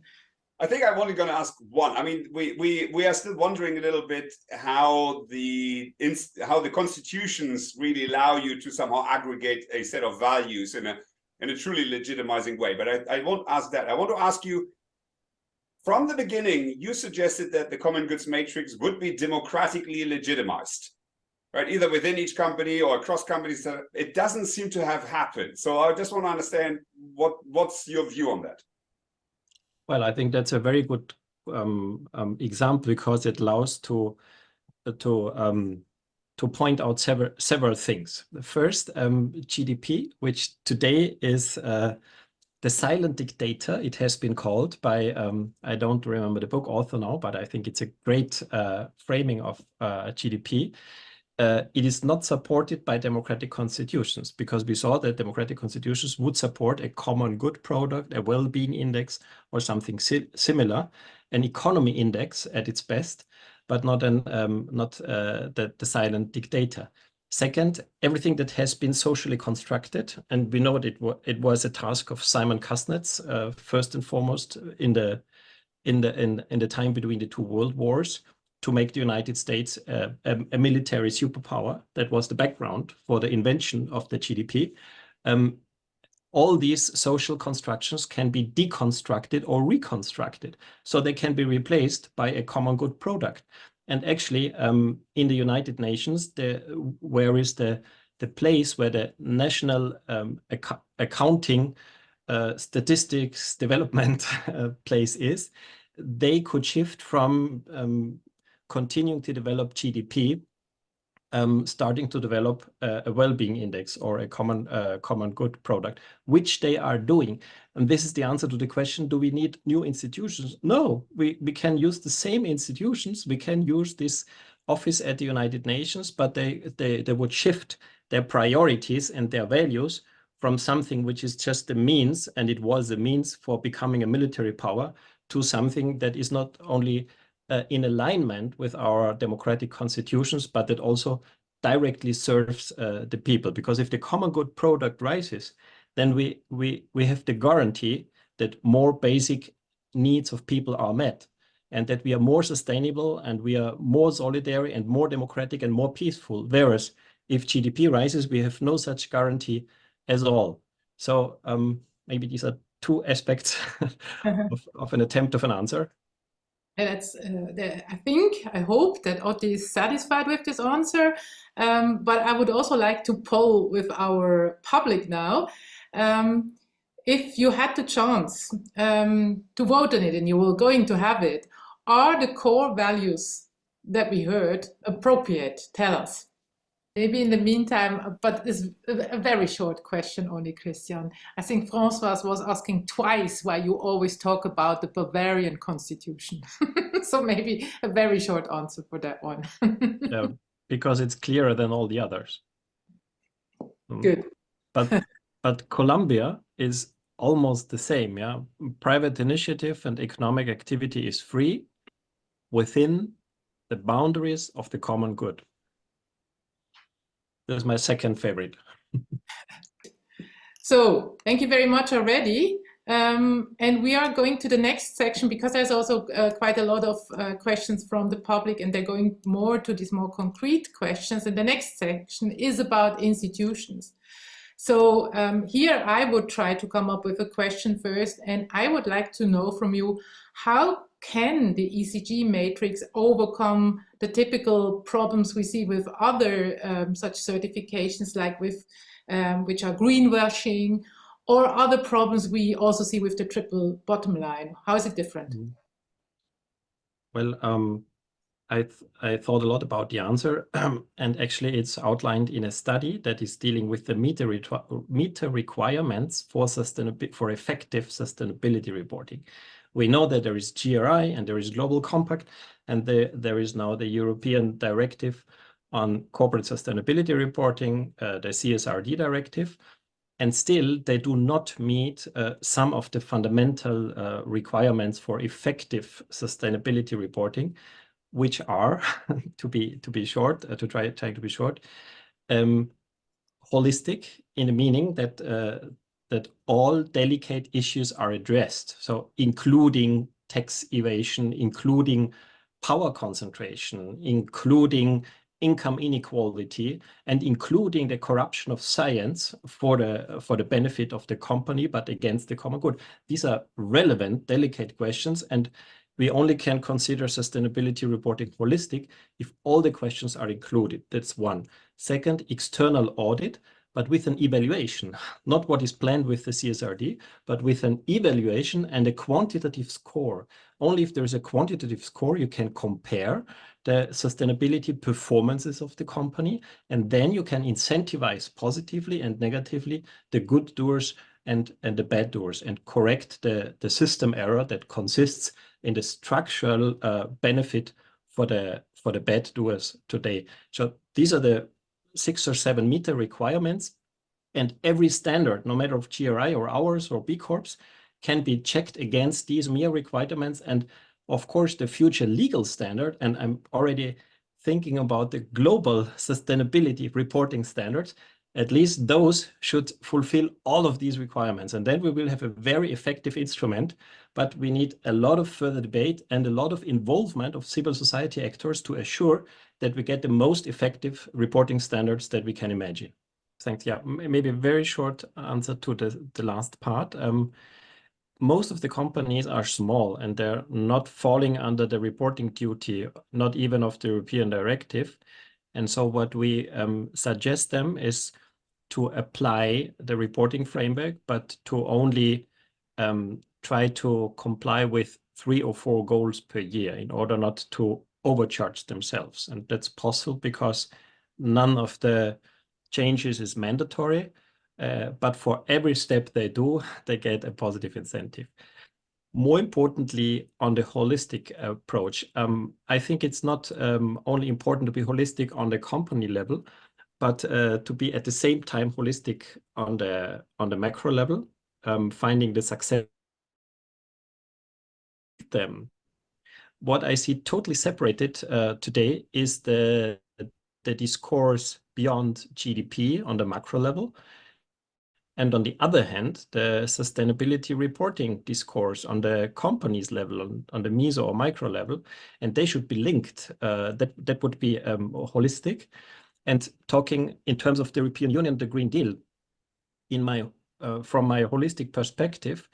I think I'm only going to ask one. I mean, we are still wondering a little bit how the constitutions really allow you to somehow aggregate a set of values in a truly legitimizing way. But I won't ask that. I want to ask you, from the beginning, you suggested that the common goods matrix would be democratically legitimized, right? Either within each company or across companies. It doesn't seem to have happened. So I just want to understand what's your view on that? Well, I think that's a very good example, because it allows to point out several things. The first, GDP, which today is the silent dictator, it has been called by, I don't remember the book author now, but I think it's a great framing of GDP. It is not supported by democratic constitutions, because we saw that democratic constitutions would support a common good product, a well-being index, or something similar, an economy index at its best, but not the silent dictator. Second, everything that has been socially constructed, and we know that it was a task of Simon Kuznets, first and foremost in the time between the two world wars, to make the United States a military superpower. That was the background for the invention of the GDP. all these social constructions can be deconstructed or reconstructed. So they can be replaced by a common good product. And actually, in the United Nations, where is the place where the national accounting statistics development place is, they could shift from continuing to develop GDP, starting to develop a well-being index or a common good product, which they are doing. And this is the answer to the question, do we need new institutions? No, we can use the same institutions. We can use this office at the United Nations, but they would shift their priorities and their values from something which is just a means, and it was a means for becoming a military power, to something that is not only in alignment with our democratic constitutions, but that also directly serves the people. Because if the common good product rises, then we have the guarantee that more basic needs of people are met, and that we are more sustainable and we are more solidary and more democratic and more peaceful. Whereas if GDP rises, we have no such guarantee at all. So maybe these are two aspects of an attempt of an answer. That's, I hope that Otti is satisfied with this answer, but I would also like to poll with our public now. If you had the chance to vote on it, and you were going to have it, are the core values that we heard appropriate? Tell us. Maybe in the meantime, but it's a very short question only, Christian. I think François was asking twice why you always talk about the Bavarian constitution. So maybe a very short answer for that one. Yeah, because it's clearer than all the others. Good. But Colombia is almost the same. Yeah, private initiative and economic activity is free within the boundaries of the common good. That's my second favorite. So thank you very much already. And we are going to the next section, because there's also quite a lot of questions from the public, and they're going more to these more concrete questions. And the next section is about institutions. So here I would try to come up with a question first, and I would like to know from you, how can the ECG matrix overcome the typical problems we see with other such certifications, like with which are greenwashing, or other problems we also see with the triple bottom line? How is it different? Well, I thought a lot about the answer, and actually it's outlined in a study that is dealing with the meter requirements for effective sustainability reporting. We know that there is GRI and there is Global Compact, and there is now the European Directive on Corporate Sustainability Reporting, the CSRD directive, and still they do not meet some of the fundamental requirements for effective sustainability reporting, which are, to try to be short, holistic, in the meaning that that all delicate issues are addressed. So including tax evasion, including power concentration, including income inequality, and including the corruption of science for the benefit of the company, but against the common good. These are relevant, delicate questions, and we only can consider sustainability reporting holistic if all the questions are included. That's one. Second, external audit, but with an evaluation, not what is planned with the CSRD, but with an evaluation and a quantitative score. Only if there's a quantitative score, you can compare the sustainability performances of the company, and then you can incentivize positively and negatively the good doers and the bad doers, and correct the system error that consists in the structural benefit for the bad doers today. So these are the 6 or 7 meter requirements, and every standard, no matter of GRI or ours or B Corps, can be checked against these mere requirements. And of course, the future legal standard, and I'm already thinking about the global sustainability reporting standards, at least those should fulfill all of these requirements. And then we will have a very effective instrument, but we need a lot of further debate and a lot of involvement of civil society actors to assure that we get the most effective reporting standards that we can imagine. Thanks. Yeah, maybe a very short answer to the last part. Most of the companies are small and they're not falling under the reporting duty, not even of the European directive. And so what we suggest them is to apply the reporting framework, but to only try to comply with 3 or 4 goals per year in order not to overcharge themselves. And that's possible because none of the changes is mandatory, but for every step they do, they get a positive incentive. More importantly, on the holistic approach, I think it's not only important to be holistic on the company level, but to be at the same time holistic on the macro level, finding the success of them. What I see totally separated today is the discourse beyond GDP on the macro level. And on the other hand, the sustainability reporting discourse on the companies level, on the meso or micro level, and they should be linked. That would be holistic. And talking in terms of the European Union, the Green Deal, from my holistic perspective,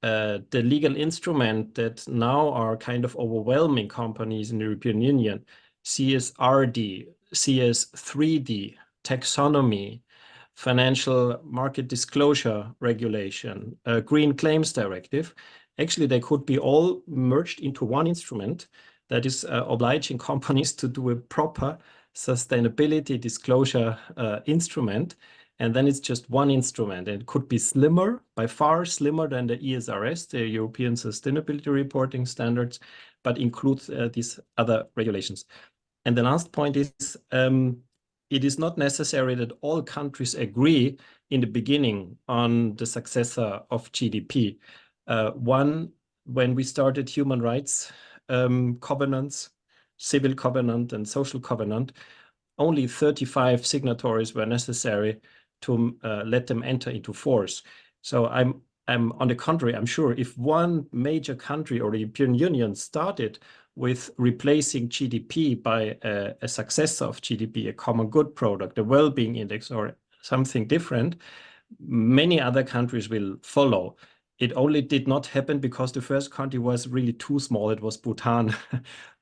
the legal instrument that now are kind of overwhelming companies in the European Union, CSRD, CS3D, taxonomy, financial market disclosure regulation, green claims directive, actually they could be all merged into one instrument that is obliging companies to do a proper sustainability disclosure instrument. And then it's just one instrument. And it could be slimmer, by far slimmer than the ESRS, the European Sustainability Reporting Standards, but includes these other regulations. And the last point is, it is not necessary that all countries agree in the beginning on the successor of GDP. When we started human rights covenants, civil covenant and social covenant, only 35 signatories were necessary to let them enter into force. So I'm on the contrary, I'm sure if one major country or the European Union started with replacing GDP by a successor of GDP, a common good product, a well-being index, or something different, many other countries will follow. It only did not happen because the first country was really too small. It was Bhutan.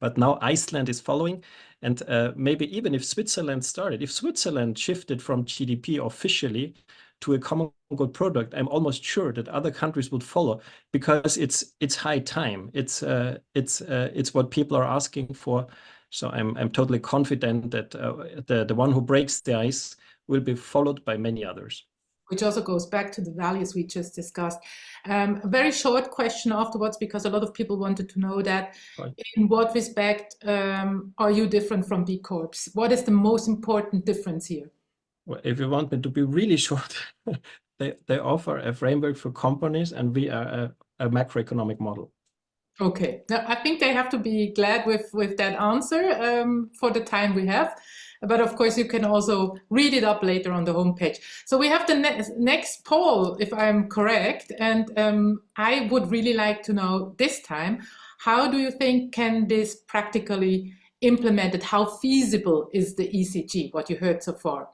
But now Iceland is following. And maybe even if Switzerland started, if Switzerland shifted from GDP officially to a common good product, I'm almost sure that other countries would follow because it's high time. It's what people are asking for. So I'm totally confident that the one who breaks the ice will be followed by many others. Which also goes back to the values we just discussed. A very short question afterwards, because a lot of people wanted to know that. Right. In what respect are you different from B Corps? What is the most important difference here? Well, if you want me to be really short, they offer a framework for companies and we are a macroeconomic model. Okay, now I think they have to be glad with that answer for the time we have. But of course, you can also read it up later on the homepage. So we have the next poll, if I'm correct. And I would really like to know this time, how do you think can this practically implemented? How feasible is the ECG, what you heard so far?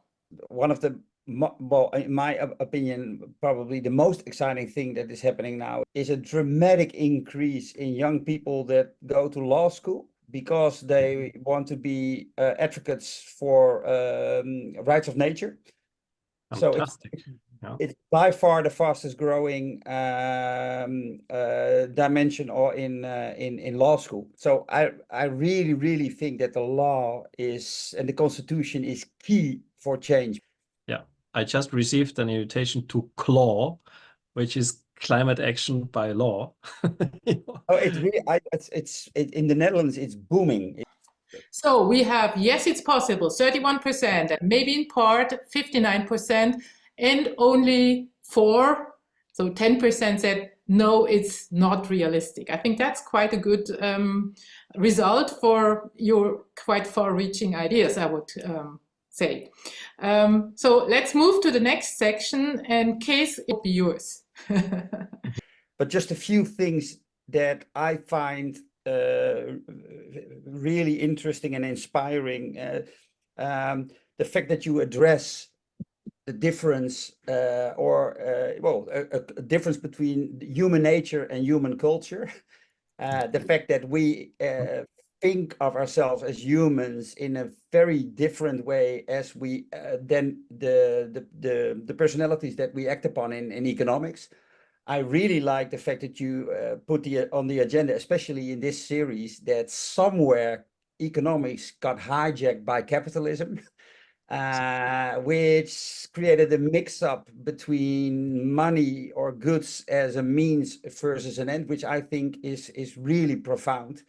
One of the, well, in my opinion, probably the most exciting thing that is happening now is a dramatic increase in young people that go to law school because they want to be advocates for rights of nature. Fantastic. So it's by far the fastest growing dimension or in law school. So I really think that the law is and the Constitution is key for change. Yeah, I just received an invitation to CLAW, which is climate action by law. Oh, it's really, it's in the Netherlands, it's booming. So we have, yes, it's possible, 31%, and maybe in part 59%, and only 4, so 10% said, no, it's not realistic. I think that's quite a good result for your quite far-reaching ideas, I would say. So let's move to the next section, and Kees, it'll be yours. But just a few things that I find really interesting and inspiring. The fact that you address the difference a difference between human nature and human culture. The fact that we think of ourselves as humans in a very different way as we than the personalities that we act upon in economics. I really like the fact that you put on the agenda, especially in this series, that somewhere economics got hijacked by capitalism. Which created a mix-up between money or goods as a means versus an end, which I think is really profound.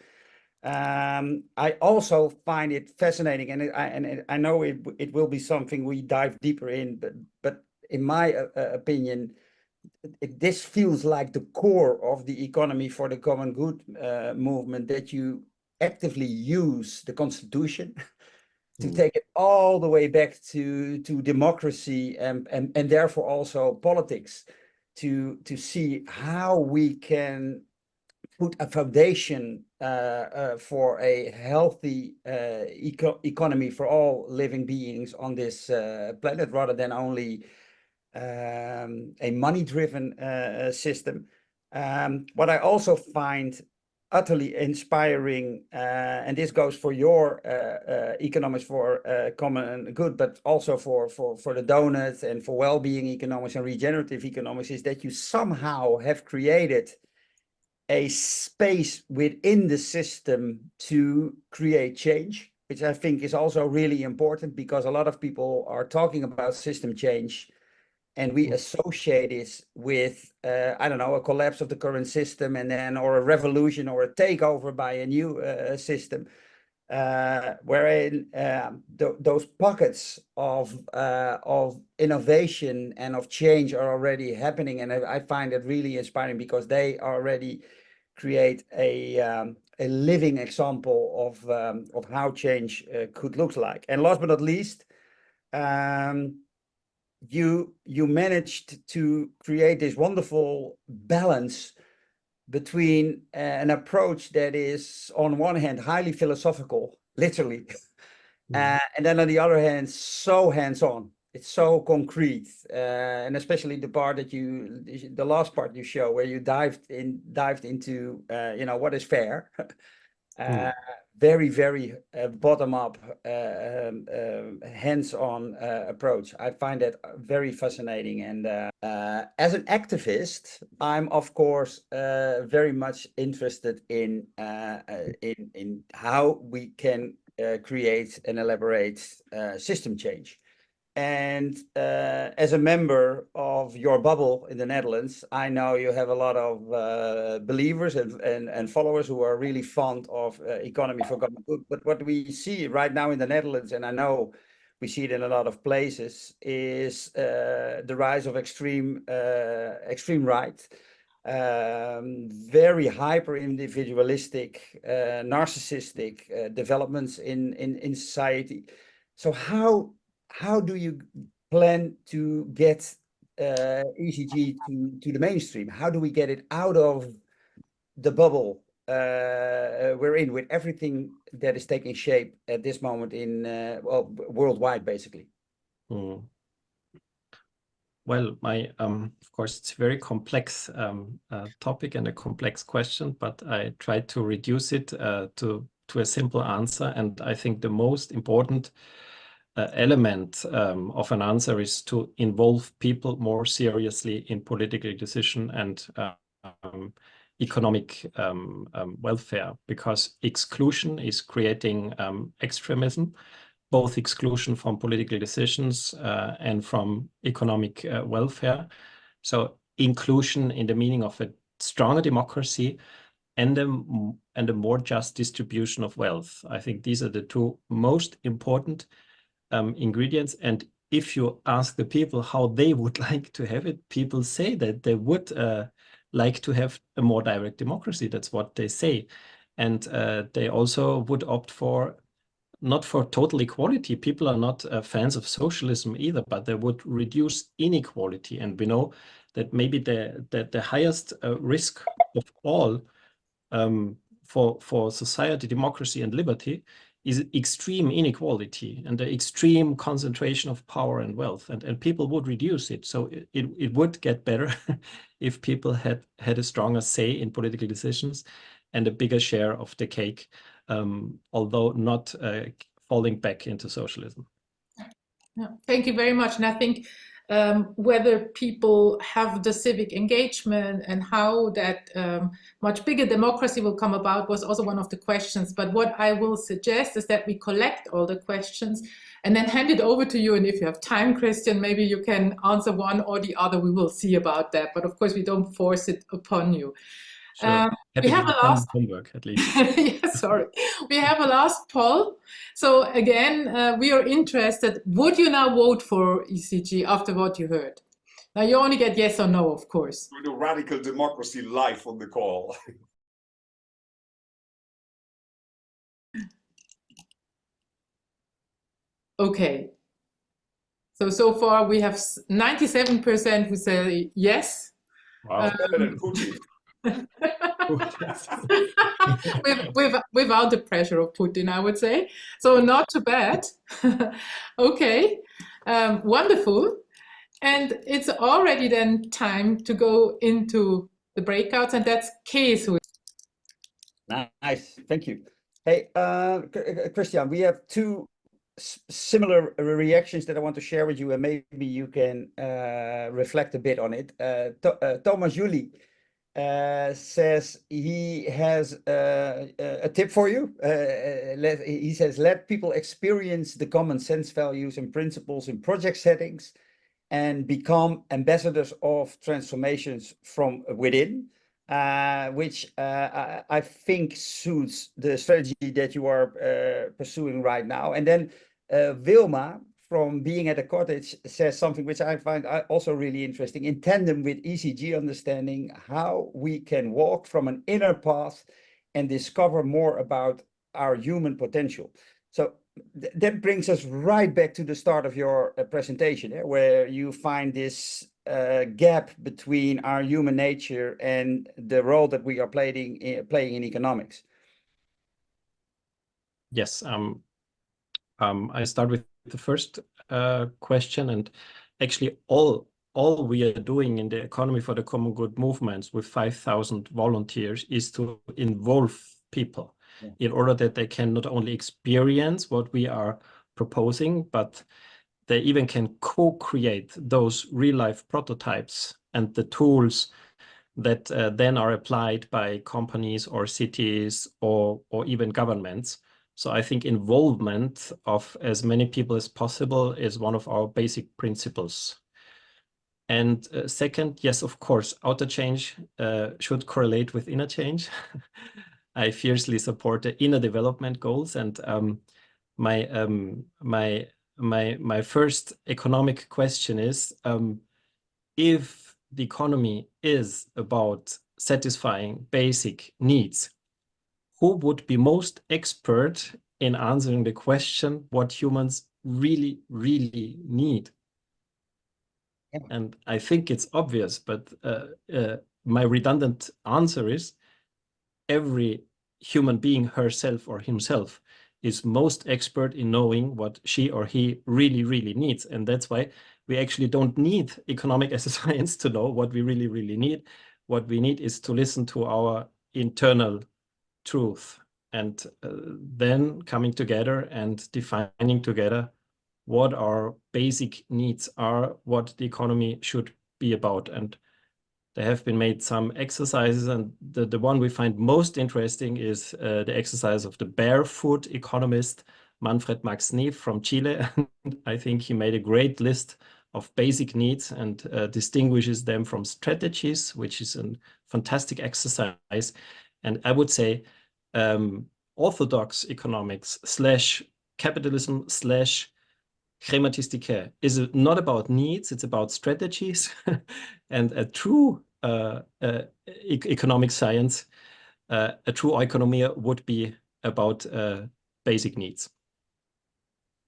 I also find it fascinating, and I know it will be something we dive deeper in, but in my opinion, this feels like the core of the economy for the common good movement, that you actively use the Constitution to take it all the way back to democracy and therefore also politics, to see how we can put a foundation for a healthy economy for all living beings on this planet, rather than only a money-driven system. What I also find utterly inspiring, and this goes for your economics for common good, but also for the donut and for well-being economics and regenerative economics, is that you somehow have created a space within the system to create change, which I think is also really important, because a lot of people are talking about system change, and we associate it with, I don't know, a collapse of the current system, and then, or a revolution or a takeover by a new system, wherein those pockets of innovation and of change are already happening. And I find it really inspiring, because they already create a living example of how change could look like. And last but not least, you managed to create this wonderful balance between an approach that is on one hand highly philosophical, literally, and then on the other hand so hands-on. It's so concrete, and especially the part that the last part you show, where you dived into what is fair. Very, very bottom-up, hands-on approach. I find that very fascinating. And as an activist, I'm of course very much interested in how we can create and elaborate system change. And as a member of your bubble in the Netherlands, I know you have a lot of believers and followers who are really fond of economy for common good. But what we see right now in the Netherlands, and I know we see it in a lot of places, is the rise of extreme right, very hyper individualistic, narcissistic developments in society. So how do you plan to get ECG to the mainstream? How do we get it out of the bubble we're in, with everything that is taking shape at this moment in worldwide, basically? Well, of course, it's a very complex topic and a complex question, but I tried to reduce it to a simple answer. And I think the most important element of an answer is to involve people more seriously in political decision and economic welfare, because exclusion is creating extremism, both exclusion from political decisions and from economic welfare. So inclusion in the meaning of a stronger democracy and a more just distribution of wealth. I think these are the two most important ingredients. And if you ask the people how they would like to have it, people say that they would like to have a more direct democracy. That's what they say. And they also would opt for, not for total equality. People are not fans of socialism either, but they would reduce inequality. And we know that maybe the highest risk of all for society, democracy, and liberty is extreme inequality and the extreme concentration of power and wealth, and people would reduce it. So it would get better if people had a stronger say in political decisions and a bigger share of the cake, although not falling back into socialism. Yeah, thank you very much. And I think whether people have the civic engagement and how that much bigger democracy will come about was also one of the questions. But what I will suggest is that we collect all the questions and then hand it over to you. And if you have time, Christian, maybe you can answer one or the other. We will see about that. But of course, we don't force it upon you. Sure. We have a last homework at least. Yeah, sorry. We have a last poll. So again, we are interested. Would you now vote for ECG after what you heard? Now you only get yes or no, of course. We do radical democracy live on the call. Okay. So far we have 97% who say yes. Wow. Better than Putin. Without the pressure of Putin, I would say. So not too bad. Okay, wonderful. And it's already then time to go into the breakouts, and that's Kees. Nice, thank you. Hey, Christian, we have two similar reactions that I want to share with you, and maybe you can reflect a bit on it. Thomas Juli says he has a tip for you. He says, let people experience the common sense values and principles in project settings and become ambassadors of transformations from within, which I think suits the strategy that you are pursuing right now. And then Wilma from Being at a Cottage says something which I find also really interesting, in tandem with ECG understanding, how we can walk from an inner path and discover more about our human potential. So that brings us right back to the start of your presentation, where you find this gap between our human nature and the role that we are playing in economics. Yes, I start with the first question, and actually all we are doing in the Economy for the Common Good movements with 5,000 volunteers is to involve people in order that they can not only experience what we are proposing, but they even can co-create those real-life prototypes and the tools that then are applied by companies or cities or even governments. So I think involvement of as many people as possible is one of our basic principles. And second, yes, of course, outer change should correlate with inner change. I fiercely support the inner development goals, and my first economic question is, if the economy is about satisfying basic needs, who would be most expert in answering the question what humans really, really need? And I think it's obvious, but my redundant answer is every human being, herself or himself, is most expert in knowing what she or he really, really needs. And that's why we actually don't need economic as a science to know what we really, really need. What we need is to listen to our internal truth, and then coming together and defining together what our basic needs are, what the economy should be about. And there have been made some exercises, and the one we find most interesting is the exercise of the barefoot economist Manfred Max Neef from Chile. I think he made a great list of basic needs and distinguishes them from strategies, which is a fantastic exercise. And I would say orthodox economics / capitalism / Crématistique is not about needs, it's about strategies. And a true economic science, a true oikonomia would be about basic needs.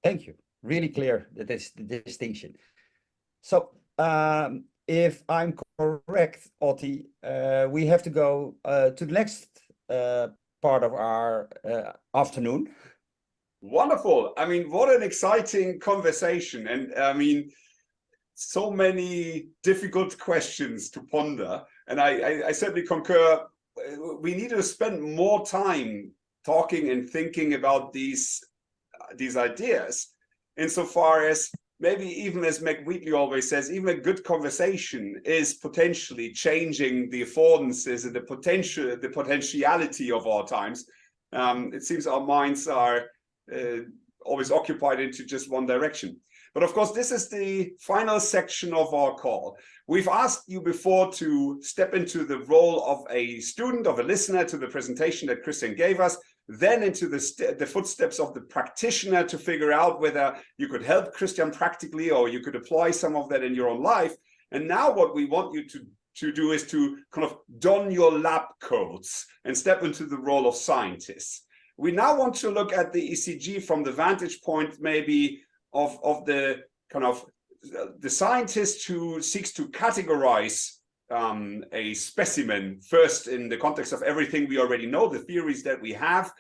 Thank you. Really clear that is the distinction. So if I'm correct, Otti, we have to go to the next part of our afternoon. Wonderful. I mean, what an exciting conversation. And I mean, so many difficult questions to ponder. And I certainly concur. We need to spend more time talking and thinking about these ideas, insofar as maybe, even as Meg Wheatley always says, even a good conversation is potentially changing the affordances and the potentiality of our times. It seems our minds are always occupied into just one direction. But of course, this is the final section of our call. We've asked you before to step into the role of a student, of a listener to the presentation that Christian gave us, then into the footsteps of the practitioner to figure out whether you could help Christian practically or you could apply some of that in your own life. And now what we want you to do is to kind of don your lab coats and step into the role of scientists. We now want to look at the ECG from the vantage point maybe of the kind of the scientist who seeks to categorize a specimen, first in the context of everything we already know, the theories that we have,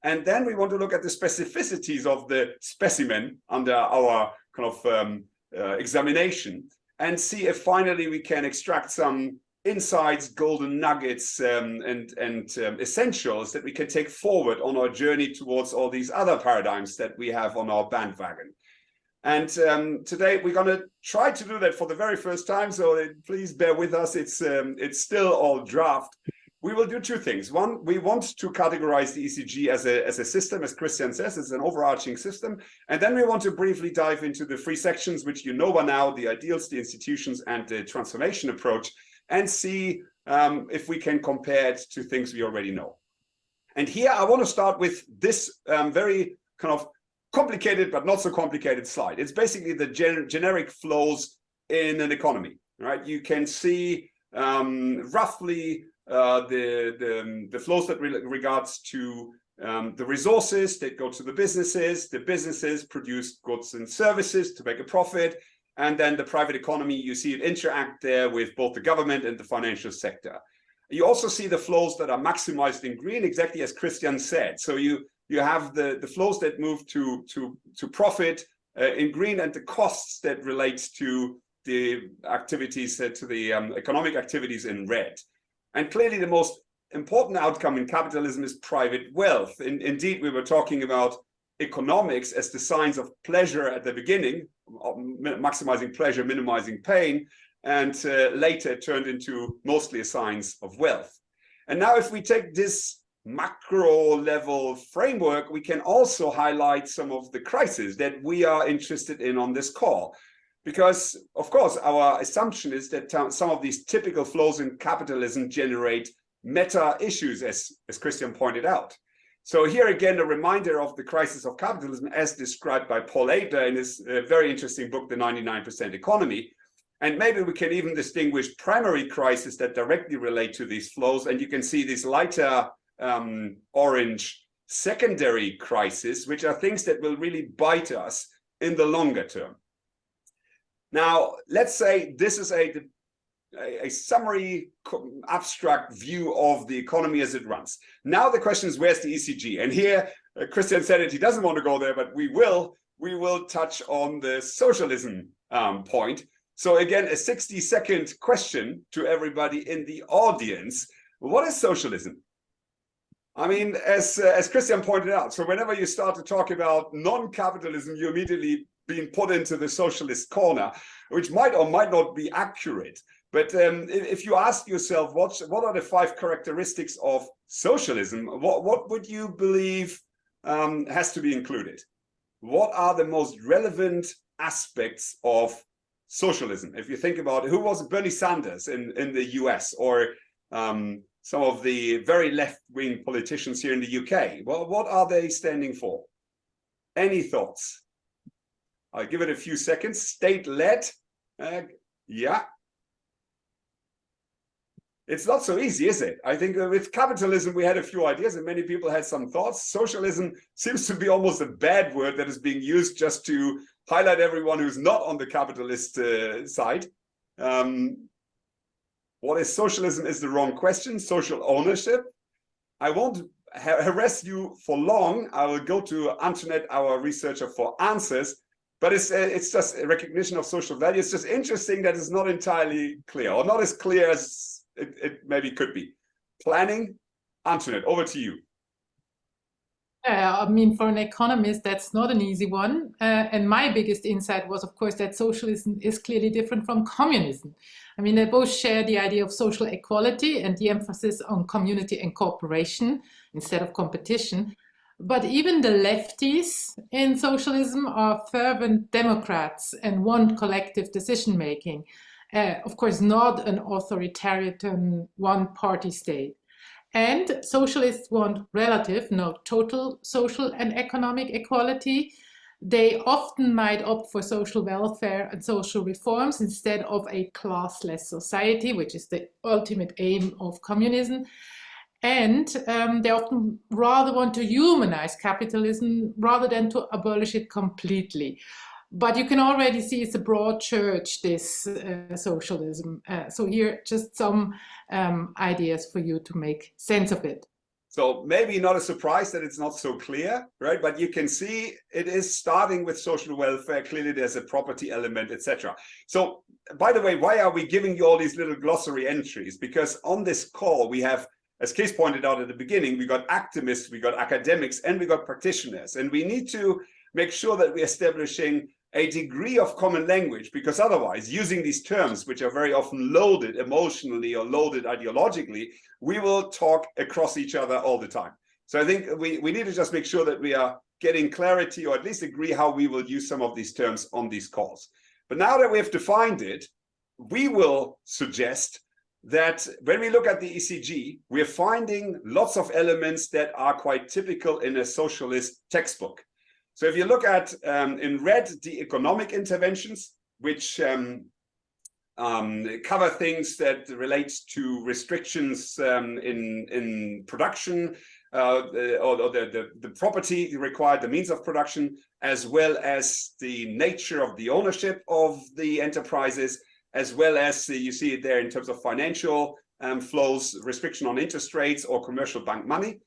and then we want to look at the specificities of the specimen under our kind of examination, and see if finally we can extract some insights, golden nuggets, and essentials that we can take forward on our journey towards all these other paradigms that we have on our bandwagon. And today we're going to try to do that for the very first time, so please bear with us. It's still all draft. We will do two things. One, we want to categorize the ECG as a system, as Christian says, it's an overarching system. And then we want to briefly dive into the three sections, which you know by now, the ideals, the institutions, and the transformation approach, and see if we can compare it to things we already know. And here I want to start with this very kind of complicated but not so complicated slide. It's basically the generic flows in an economy, right? You can see roughly the flows that regards to the resources that go to the businesses produce goods and services to make a profit, and then the private economy, you see it interact there with both the government and the financial sector. You also see the flows that are maximized in green, exactly as Christian said. So you have the flows that move to profit in green, and the costs that relate to the activities, to the economic activities in red. And clearly the most important outcome in capitalism is private wealth. Indeed, we were talking about economics as the science of pleasure at the beginning, maximizing pleasure, minimizing pain, and later turned into mostly a science of wealth. And now if we take this macro level framework, we can also highlight some of the crises that we are interested in on this call. Because, of course, our assumption is that some of these typical flows in capitalism generate meta issues, as Christian pointed out. So here again, a reminder of the crisis of capitalism as described by Paul Adler in his very interesting book, The 99% Economy. And maybe we can even distinguish primary crises that directly relate to these flows. And you can see these lighter orange secondary crises, which are things that will really bite us in the longer term. Now, let's say this is a summary, abstract view of the economy as it runs. Now the question is, where's the ECG? And here, Christian said it, he doesn't want to go there, but we will touch on the socialism point. So again, a 60-second question to everybody in the audience. What is socialism? I mean, as Christian pointed out, so whenever you start to talk about non-capitalism, you're immediately being put into the socialist corner, which might or might not be accurate. But if you ask yourself, what are the 5 characteristics of socialism, what would you believe has to be included? What are the most relevant aspects of socialism? If you think about it, who was Bernie Sanders in the US, or some of the very left-wing politicians here in the UK, well, what are they standing for? Any thoughts? I'll give it a few seconds. State-led, yeah. It's not so easy, is it? I think with capitalism, we had a few ideas and many people had some thoughts. Socialism seems to be almost a bad word that is being used just to highlight everyone who's not on the capitalist side. What is socialism is the wrong question. Social ownership. I won't harass you for long. I will go to Antoinette, our researcher, for answers. But it's just a recognition of social value. It's just interesting that it's not entirely clear, or not as clear as it maybe could be. Planning, Antoinette, over to you. I mean, for an economist, that's not an easy one. And my biggest insight was, of course, that socialism is clearly different from communism. I mean, they both share the idea of social equality and the emphasis on community and cooperation instead of competition. But even the lefties in socialism are fervent democrats and want collective decision-making. Of course, not an authoritarian one-party state. And socialists want relative, not total, social and economic equality. They often might opt for social welfare and social reforms instead of a classless society, which is the ultimate aim of communism. And they often rather want to humanize capitalism rather than to abolish it completely. But you can already see it's a broad church, this socialism. So here, just some ideas for you to make sense of it. So maybe not a surprise that it's not so clear, right? But you can see it is starting with social welfare. Clearly, there's a property element, etc. So, by the way, why are we giving you all these little glossary entries? Because on this call, we have, as Kees pointed out at the beginning, we got activists, we got academics, and we got practitioners. And we need to make sure that we're establishing a degree of common language, because otherwise, using these terms, which are very often loaded emotionally or loaded ideologically, we will talk across each other all the time. So I think we need to just make sure that we are getting clarity, or at least agree how we will use some of these terms on these calls. But now that we have defined it, we will suggest that when we look at the ECG, we're finding lots of elements that are quite typical in a socialist textbook. So if you look at, in red, the economic interventions, which cover things that relate to restrictions in production, or the property required, the means of production, as well as the nature of the ownership of the enterprises, as well as you see it there in terms of financial flows, restriction on interest rates or commercial bank money.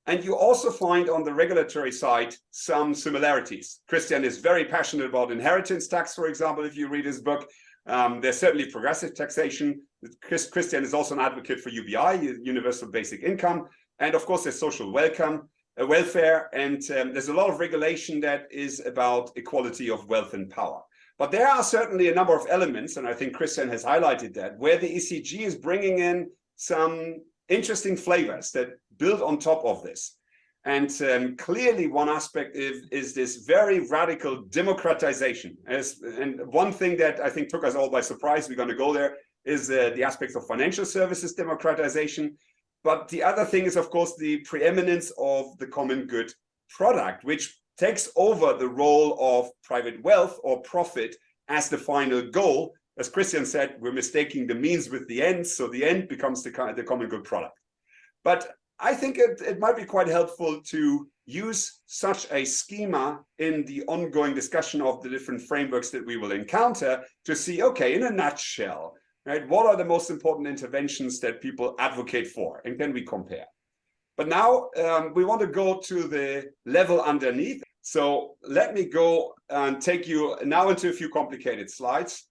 And you also find on the regulatory side some similarities. Christian is very passionate about inheritance tax, for example, if you read his book. There's certainly progressive taxation. Christian is also an advocate for UBI, Universal Basic Income. And of course, there's social welfare. And there's a lot of regulation that is about equality of wealth and power. But there are certainly a number of elements, and I think Christian has highlighted that, where the ECG is bringing in some interesting flavors that build on top of this. And clearly one aspect is this very radical democratization. And one thing that I think took us all by surprise, we're going to go there, is the aspects of financial services democratization. But the other thing is, of course, the preeminence of the common good product, which takes over the role of private wealth or profit as the final goal. As Christian said, we're mistaking the means with the end, so the end becomes the common good product. But I think it might be quite helpful to use such a schema in the ongoing discussion of the different frameworks that we will encounter to see, okay, in a nutshell, right, what are the most important interventions that people advocate for, and can we compare? But now we want to go to the level underneath. So let me go and take you now into a few complicated slides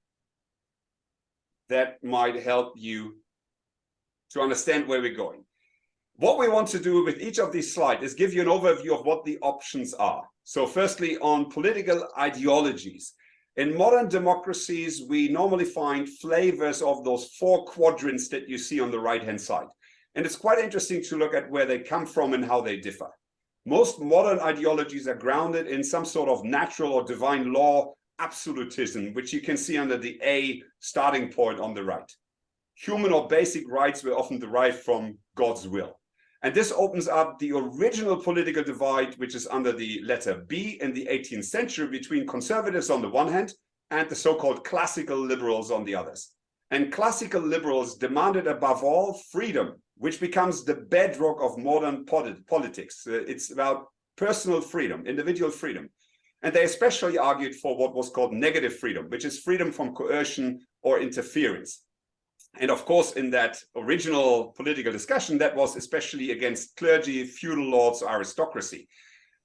that might help you to understand where we're going. What we want to do with each of these slides is give you an overview of what the options are. So firstly, on political ideologies. In modern democracies, we normally find flavors of those four quadrants that you see on the right-hand side. And it's quite interesting to look at where they come from and how they differ. Most modern ideologies are grounded in some sort of natural or divine law absolutism, which you can see under the A starting point on the right. Human or basic rights were often derived from God's will. And this opens up the original political divide, which is under the letter B in the 18th century between conservatives on the one hand and the so-called classical liberals on the others. And classical liberals demanded above all freedom, which becomes the bedrock of modern politics. It's about personal freedom, individual freedom. And they especially argued for what was called negative freedom, which is freedom from coercion or interference. And of course, in that original political discussion, that was especially against clergy, feudal lords, aristocracy,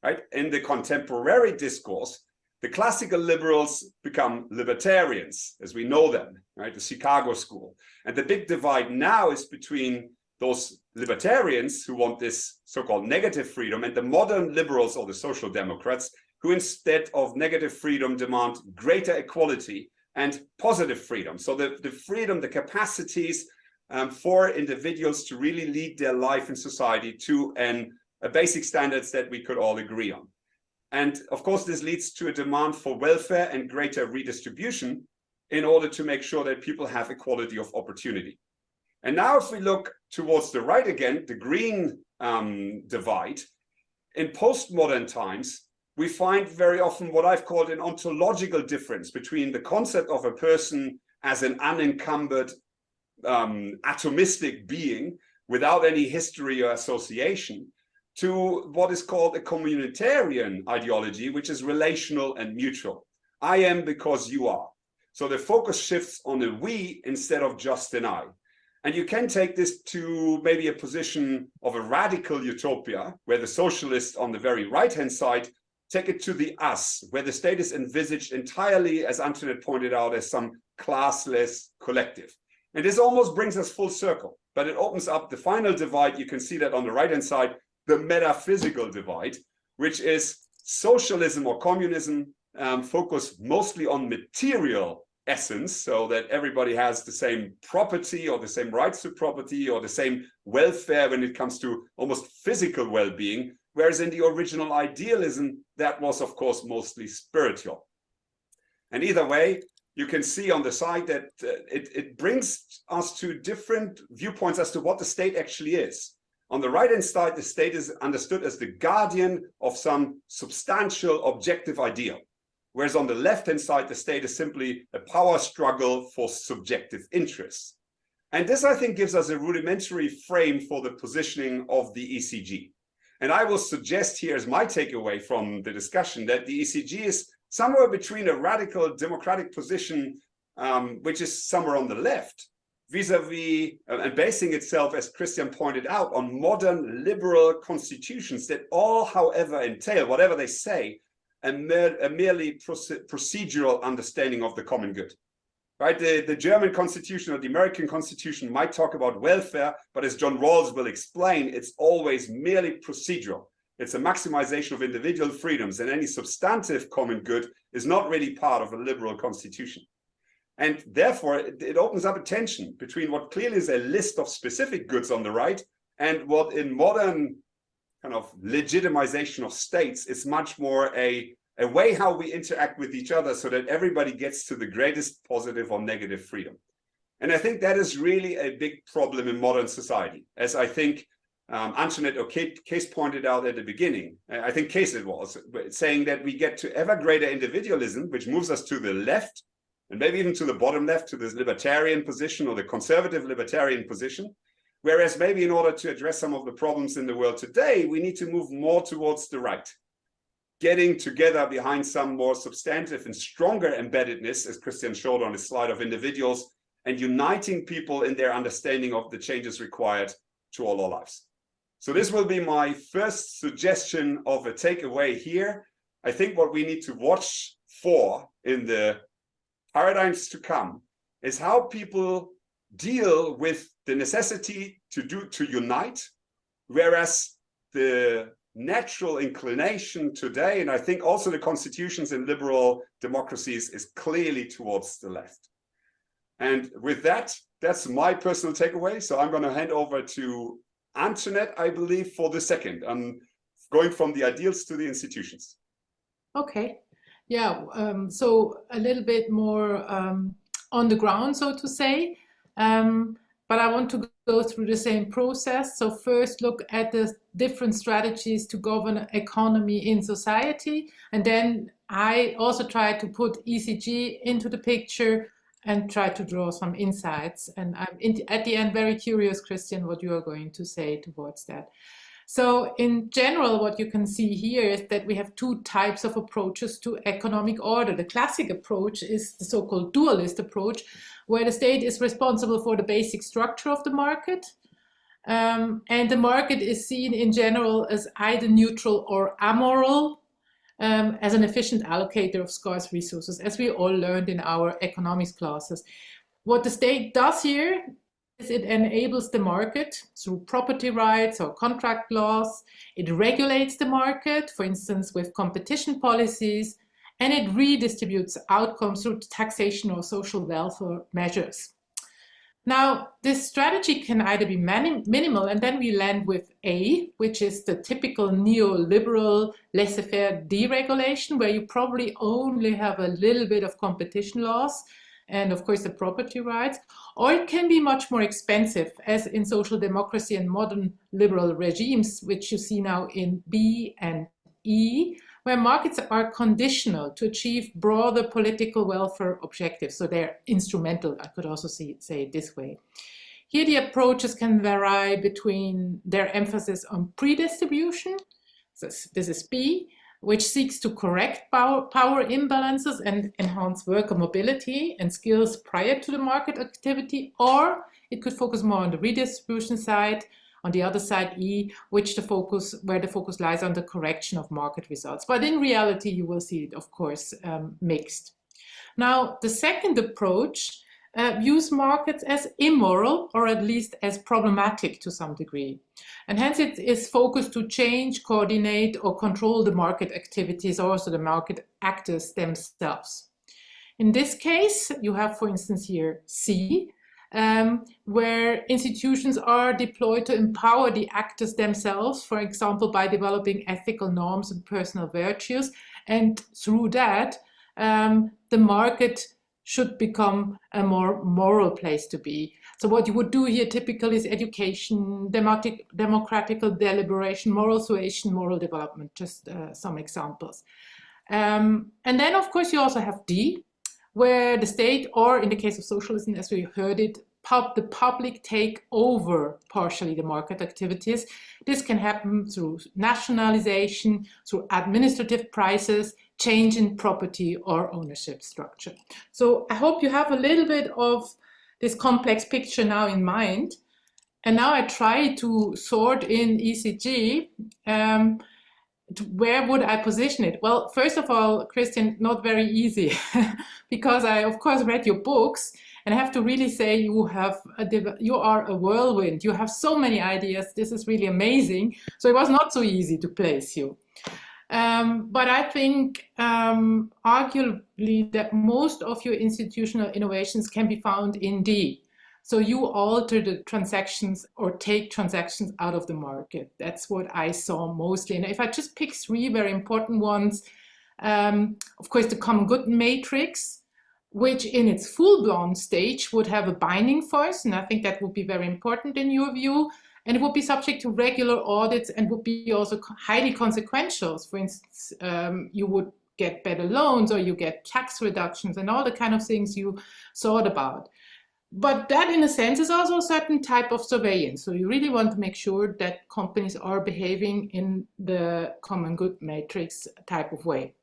right? In the contemporary discourse, the classical liberals become libertarians, as we know them, right? The Chicago School. And the big divide now is between those libertarians who want this so-called negative freedom and the modern liberals or the social democrats who instead of negative freedom demand greater equality and positive freedom. So the freedom, the capacities for individuals to really lead their life in society to a basic standards that we could all agree on. And of course, this leads to a demand for welfare and greater redistribution in order to make sure that people have equality of opportunity. And now if we look towards the right again, the green divide, in postmodern times, we find very often what I've called an ontological difference between the concept of a person as an unencumbered atomistic being without any history or association to what is called a communitarian ideology, which is relational and mutual. I am because you are. So the focus shifts on a we instead of just an I. And you can take this to maybe a position of a radical utopia, where the socialists on the very right-hand side take it to the us, where the state is envisaged entirely, as Antoinette pointed out, as some classless collective. And this almost brings us full circle, but it opens up the final divide. You can see that on the right-hand side, the metaphysical divide, which is socialism or communism focused mostly on material essence, so that everybody has the same property or the same rights to property or the same welfare when it comes to almost physical well-being, whereas in the original idealism, that was, of course, mostly spiritual. And either way, you can see on the side that it brings us to different viewpoints as to what the state actually is. On the right-hand side, the state is understood as the guardian of some substantial objective ideal, whereas on the left-hand side, the state is simply a power struggle for subjective interests. And this, I think, gives us a rudimentary frame for the positioning of the ECG. And I will suggest here as my takeaway from the discussion that the ECG is somewhere between a radical democratic position, which is somewhere on the left, vis-a-vis and basing itself, as Christian pointed out, on modern liberal constitutions that all, however, entail, whatever they say, a merely procedural understanding of the common good. Right? The German constitution or the American constitution might talk about welfare, but as John Rawls will explain, it's always merely procedural. It's a maximization of individual freedoms, and any substantive common good is not really part of a liberal constitution. And therefore, it opens up a tension between what clearly is a list of specific goods on the right and what in modern kind of legitimization of states is much more a way how we interact with each other so that everybody gets to the greatest positive or negative freedom. And I think that is really a big problem in modern society, as I think Antoinette or Case pointed out at the beginning. I think Case it was, saying that we get to ever greater individualism, which moves us to the left, and maybe even to the bottom left, to this libertarian position or the conservative libertarian position. Whereas maybe in order to address some of the problems in the world today, we need to move more towards the right, getting together behind some more substantive and stronger embeddedness, as Christian showed on his slide, of individuals, and uniting people in their understanding of the changes required to all our lives. So this will be my first suggestion of a takeaway here. I think what we need to watch for in the paradigms to come is how people deal with the necessity to unite, whereas the natural inclination today, and I think also the constitutions in liberal democracies, is clearly towards the left. And with that, that's my personal takeaway. So I'm going to hand over to Antoinette, I believe, for the second. I'm going from the ideals to the institutions. Okay. Yeah. So a little bit more on the ground, so to say. But I want to go through the same process. So first look at the different strategies to govern economy in society. And then I also try to put ECG into the picture and try to draw some insights. And I'm at the end very curious, Christian, what you are going to say towards that. So in general, what you can see here is that we have two types of approaches to economic order. The classic approach is the so-called dualist approach, where the state is responsible for the basic structure of the market. And the market is seen in general as either neutral or amoral, as an efficient allocator of scarce resources, as we all learned in our economics classes. What the state does here is it enables the market through property rights or contract laws. It regulates the market, for instance, with competition policies, and it redistributes outcomes through taxation or social welfare measures. Now, this strategy can either be minimal, and then we land with A, which is the typical neoliberal laissez-faire deregulation, where you probably only have a little bit of competition laws and, of course, the property rights. Or it can be much more expensive, as in social democracy and modern liberal regimes, which you see now in B and E, where markets are conditional to achieve broader political welfare objectives. So they're instrumental, I could also say it this way. Here the approaches can vary between their emphasis on predistribution, so this is B, which seeks to correct power imbalances and enhance worker mobility and skills prior to the market activity, or it could focus more on the redistribution side. On the other side, E, where the focus lies on the correction of market results. But in reality, you will see it, of course, mixed. Now, the second approach views markets as immoral, or at least as problematic to some degree. And hence it is focused to change, coordinate, or control the market activities, also the market actors themselves. In this case, you have, for instance, here C, where institutions are deployed to empower the actors themselves, for example, by developing ethical norms and personal virtues. And through that, the market should become a more moral place to be. So what you would do here typically is education, democratical deliberation, moral suasion, moral development, just some examples. And then, of course, you also have D, where the state, or in the case of socialism, as we heard it, the public take over partially the market activities. This can happen through nationalization, through administrative prices, change in property or ownership structure. So I hope you have a little bit of this complex picture now in mind. And now I try to sort in ECG. Where would I position it? Well, first of all, Christian, not very easy, because I, of course, read your books, and I have to really say you are a whirlwind. You have so many ideas. This is really amazing. So it was not so easy to place you. But I think arguably that most of your institutional innovations can be found in D. So you alter the transactions or take transactions out of the market. That's what I saw mostly. And if I just pick three very important ones, of course, the common good matrix, which in its full-blown stage would have a binding force. And I think that would be very important in your view. And it would be subject to regular audits and would be also highly consequential. For instance, you would get better loans, or you get tax reductions and all the kind of things you thought about. But that, in a sense, is also a certain type of surveillance. So you really want to make sure that companies are behaving in the common good matrix type of way.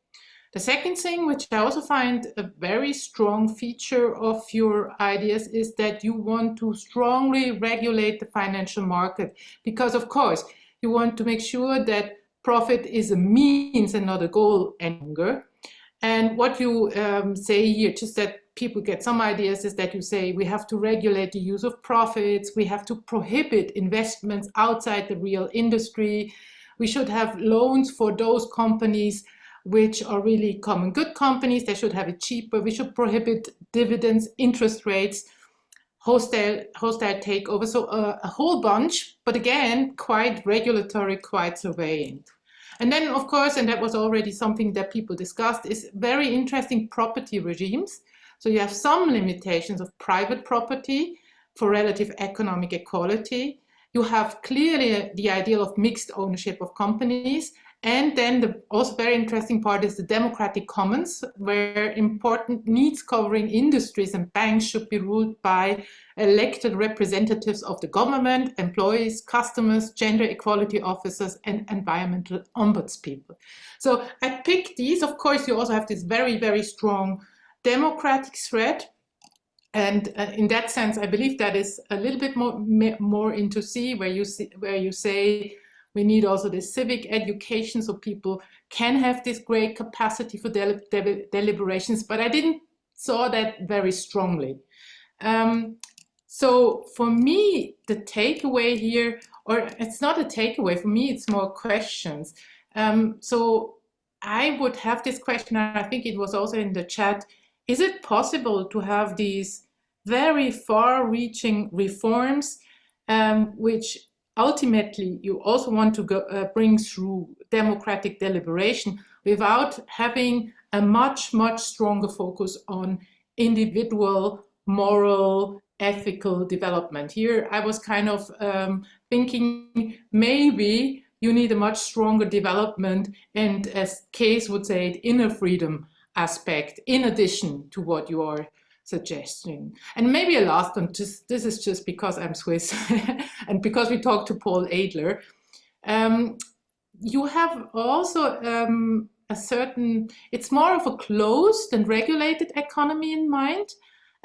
The second thing, which I also find a very strong feature of your ideas, is that you want to strongly regulate the financial market. Because, of course, you want to make sure that profit is a means and not a goal any longer. And what you say here, just that people get some ideas, is that you say we have to regulate the use of profits, we have to prohibit investments outside the real industry, we should have loans for those companies which are really common good companies, they should have it cheaper, we should prohibit dividends, interest rates, hostile takeover, so a whole bunch, but again, quite regulatory, quite surveillant. And then, of course, and that was already something that people discussed, is very interesting property regimes. So you have some limitations of private property for relative economic equality. You have clearly the ideal of mixed ownership of companies. And then the also very interesting part is the democratic commons, where important needs covering industries and banks should be ruled by elected representatives of the government, employees, customers, gender equality officers, and environmental ombudspeople. So I picked these. Of course, you also have this very, very strong democratic thread. And in that sense, I believe that is a little bit more into C, where you say we need also the civic education so people can have this great capacity for deliberations. But I didn't saw that very strongly. So for me, the takeaway here, or it's not a takeaway, for me, it's more questions. So I would have this question, and I think it was also in the chat. Is it possible to have these very far-reaching reforms, which ultimately you also want to bring through democratic deliberation, without having a much, much stronger focus on individual, moral, ethical development? Here I was kind of thinking maybe you need a much stronger development, and as Kees would say it, inner freedom aspect in addition to what you are suggesting. And maybe a last one, this is just because I'm Swiss and because we talked to Paul Adler. You have also a certain, it's more of a closed and regulated economy in mind.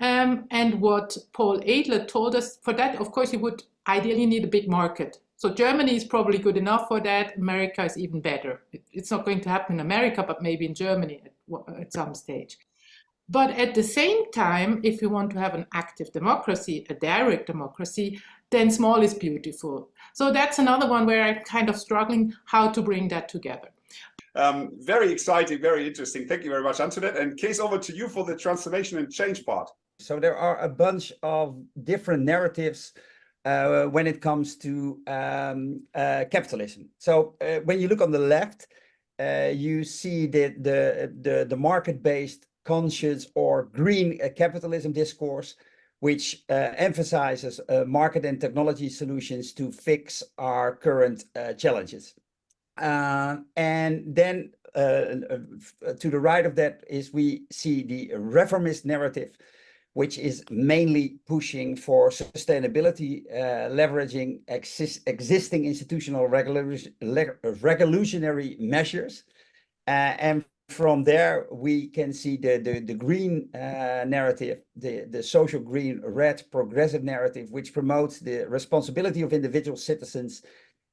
And what Paul Adler told us, for that, of course, you would ideally need a big market. So Germany is probably good enough for that. America is even better. It's not going to happen in America, but maybe in Germany at some stage. But at the same time, if you want to have an active democracy, a direct democracy, then small is beautiful. So that's another one where I'm kind of struggling how to bring that together. Very exciting, very interesting. Thank you very much, Antoinette. And Kees, over to you for the transformation and change part. So there are a bunch of different narratives when it comes to capitalism. So when you look on the left, you see the market-based, conscious or green capitalism discourse, which emphasizes market and technology solutions to fix our current challenges. And then to the right of that is we see the reformist narrative, which is mainly pushing for sustainability, leveraging existing institutional revolutionary measures. And from there, we can see the green narrative, the social green, red progressive narrative, which promotes the responsibility of individual citizens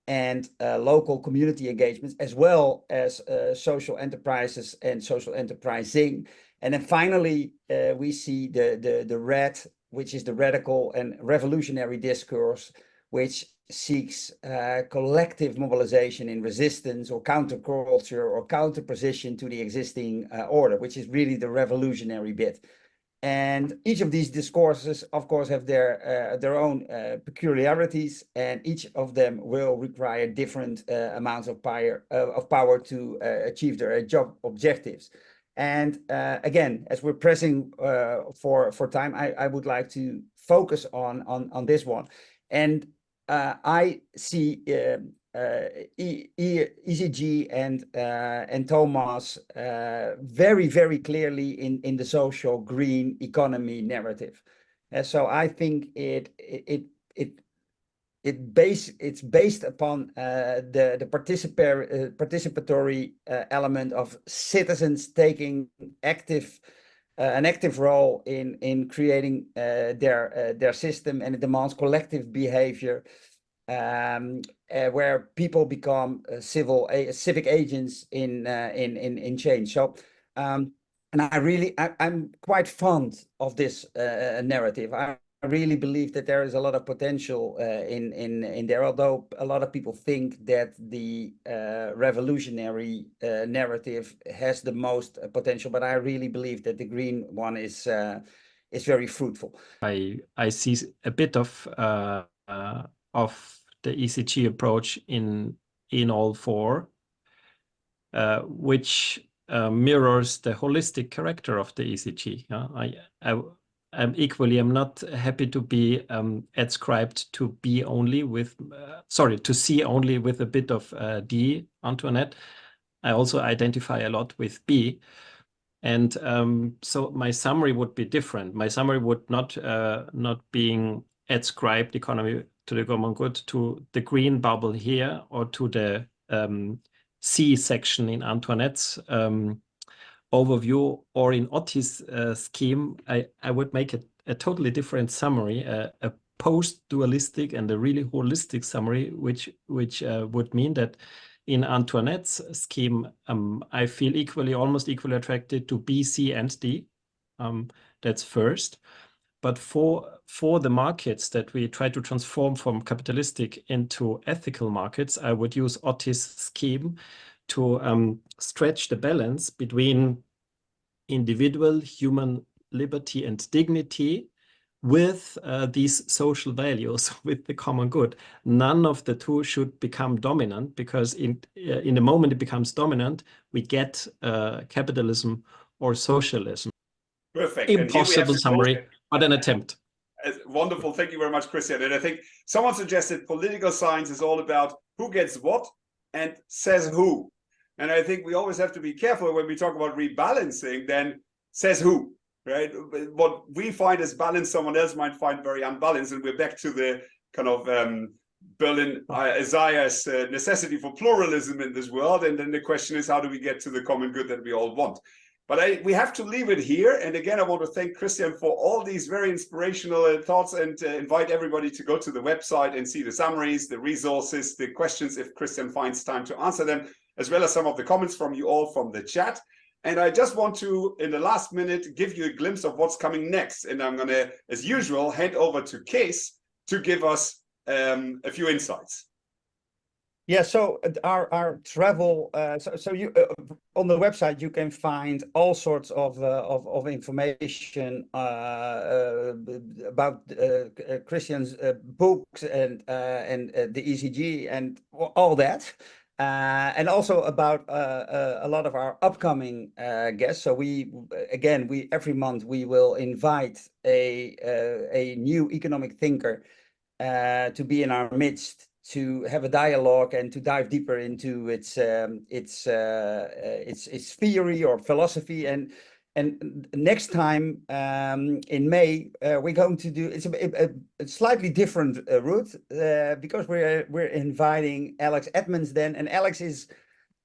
and local community engagements, as well as social enterprises and social enterprising. And then finally, we see the red, which is the radical and revolutionary discourse, which seeks collective mobilization in resistance or counterculture or counterposition to the existing order, which is really the revolutionary bit. And each of these discourses, of course, have their own peculiarities, and each of them will require different amounts of power to achieve their job objectives. And again, as we're pressing for time, I would like to focus on this one. And I see ECG and Thomas very, very clearly in the social green economy narrative. So I think it's based upon the participatory element of citizens taking an active role in creating their system, and it demands collective behavior where people become civic agents in change. So and I'm quite fond of this narrative. I really believe that there is a lot of potential in there, although a lot of people think that the revolutionary narrative has the most potential, but I really believe that the green one is very fruitful. I see a bit of the ECG approach in all four, which mirrors the holistic character of the ECG. I'm not happy to be adscribed to B only with, to C only with a bit of D, Antoinette. I also identify a lot with B. And so my summary would be different. My summary would not being adscribed economy to the common good to the green bubble here or to the C section in Antoinette's overview, or in Otti's scheme. I would make a totally different summary, a post-dualistic and a really holistic summary, which would mean that in Antoinette's scheme, I feel almost equally attracted to B, C, and D. That's first. But for the markets that we try to transform from capitalistic into ethical markets, I would use Otti's scheme to stretch the balance between individual human liberty and dignity with these social values, with the common good. None of the two should become dominant, because in the moment it becomes dominant, we get capitalism or socialism. Perfect. Impossible summary, but an attempt. Wonderful. Thank you very much, Christian. And I think someone suggested political science is all about who gets what and says who. And I think we always have to be careful when we talk about rebalancing, then says who, right? What we find as balanced, someone else might find very unbalanced. And we're back to the kind of Berlin Isaiah's necessity for pluralism in this world. And then the question is, how do we get to the common good that we all want? But we have to leave it here. And again, I want to thank Christian for all these very inspirational thoughts, and invite everybody to go to the website and see the summaries, the resources, the questions, if Christian finds time to answer them, as well as some of the comments from you all from the chat. And I just want to, in the last minute, give you a glimpse of what's coming next. And I'm going to, as usual, hand over to Kees to give us a few insights. Yeah, so our travel, so you on the website you can find all sorts of information about Christian's books and the ECG and all that, and also about a lot of our upcoming guests. So we every month we will invite a new economic thinker to be in our midst, to have a dialogue and to dive deeper into its theory or philosophy. And next time in May we're going to do a slightly different route, because we're inviting Alex Edmonds then, and Alex is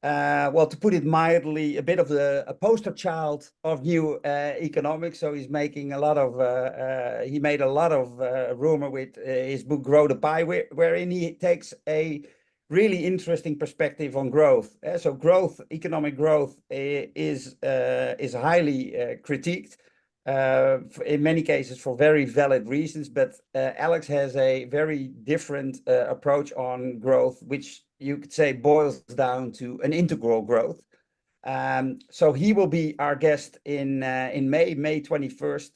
well, to put it mildly, a bit of a poster child of new economics. So he's making a lot of he made a lot of rumor with his book Grow the Pie, wherein he takes a really interesting perspective on growth. So growth, economic growth, is highly critiqued in many cases for very valid reasons. But Alex has a very different approach on growth, which you could say boils down to an integral growth. So he will be our guest in May 21st,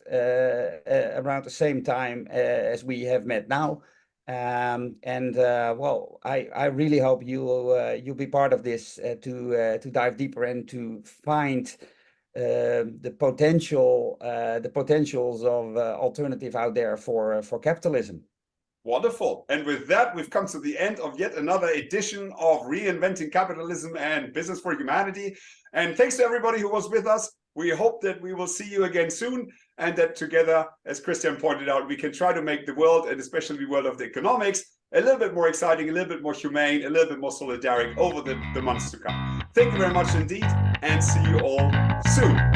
around the same time as we have met now. Well, I really hope you'll be part of this to dive deeper and to find the potentials of alternative out there for capitalism. Wonderful. And with that, we've come to the end of yet another edition of Reinventing Capitalism and Business for Humanity. And thanks to everybody who was with us. We hope that we will see you again soon, and that together, as Christian pointed out, we can try to make the world, and especially the world of the economics, a little bit more exciting, a little bit more humane, a little bit more solidaric over the months to come. Thank you very much indeed, and see you all soon.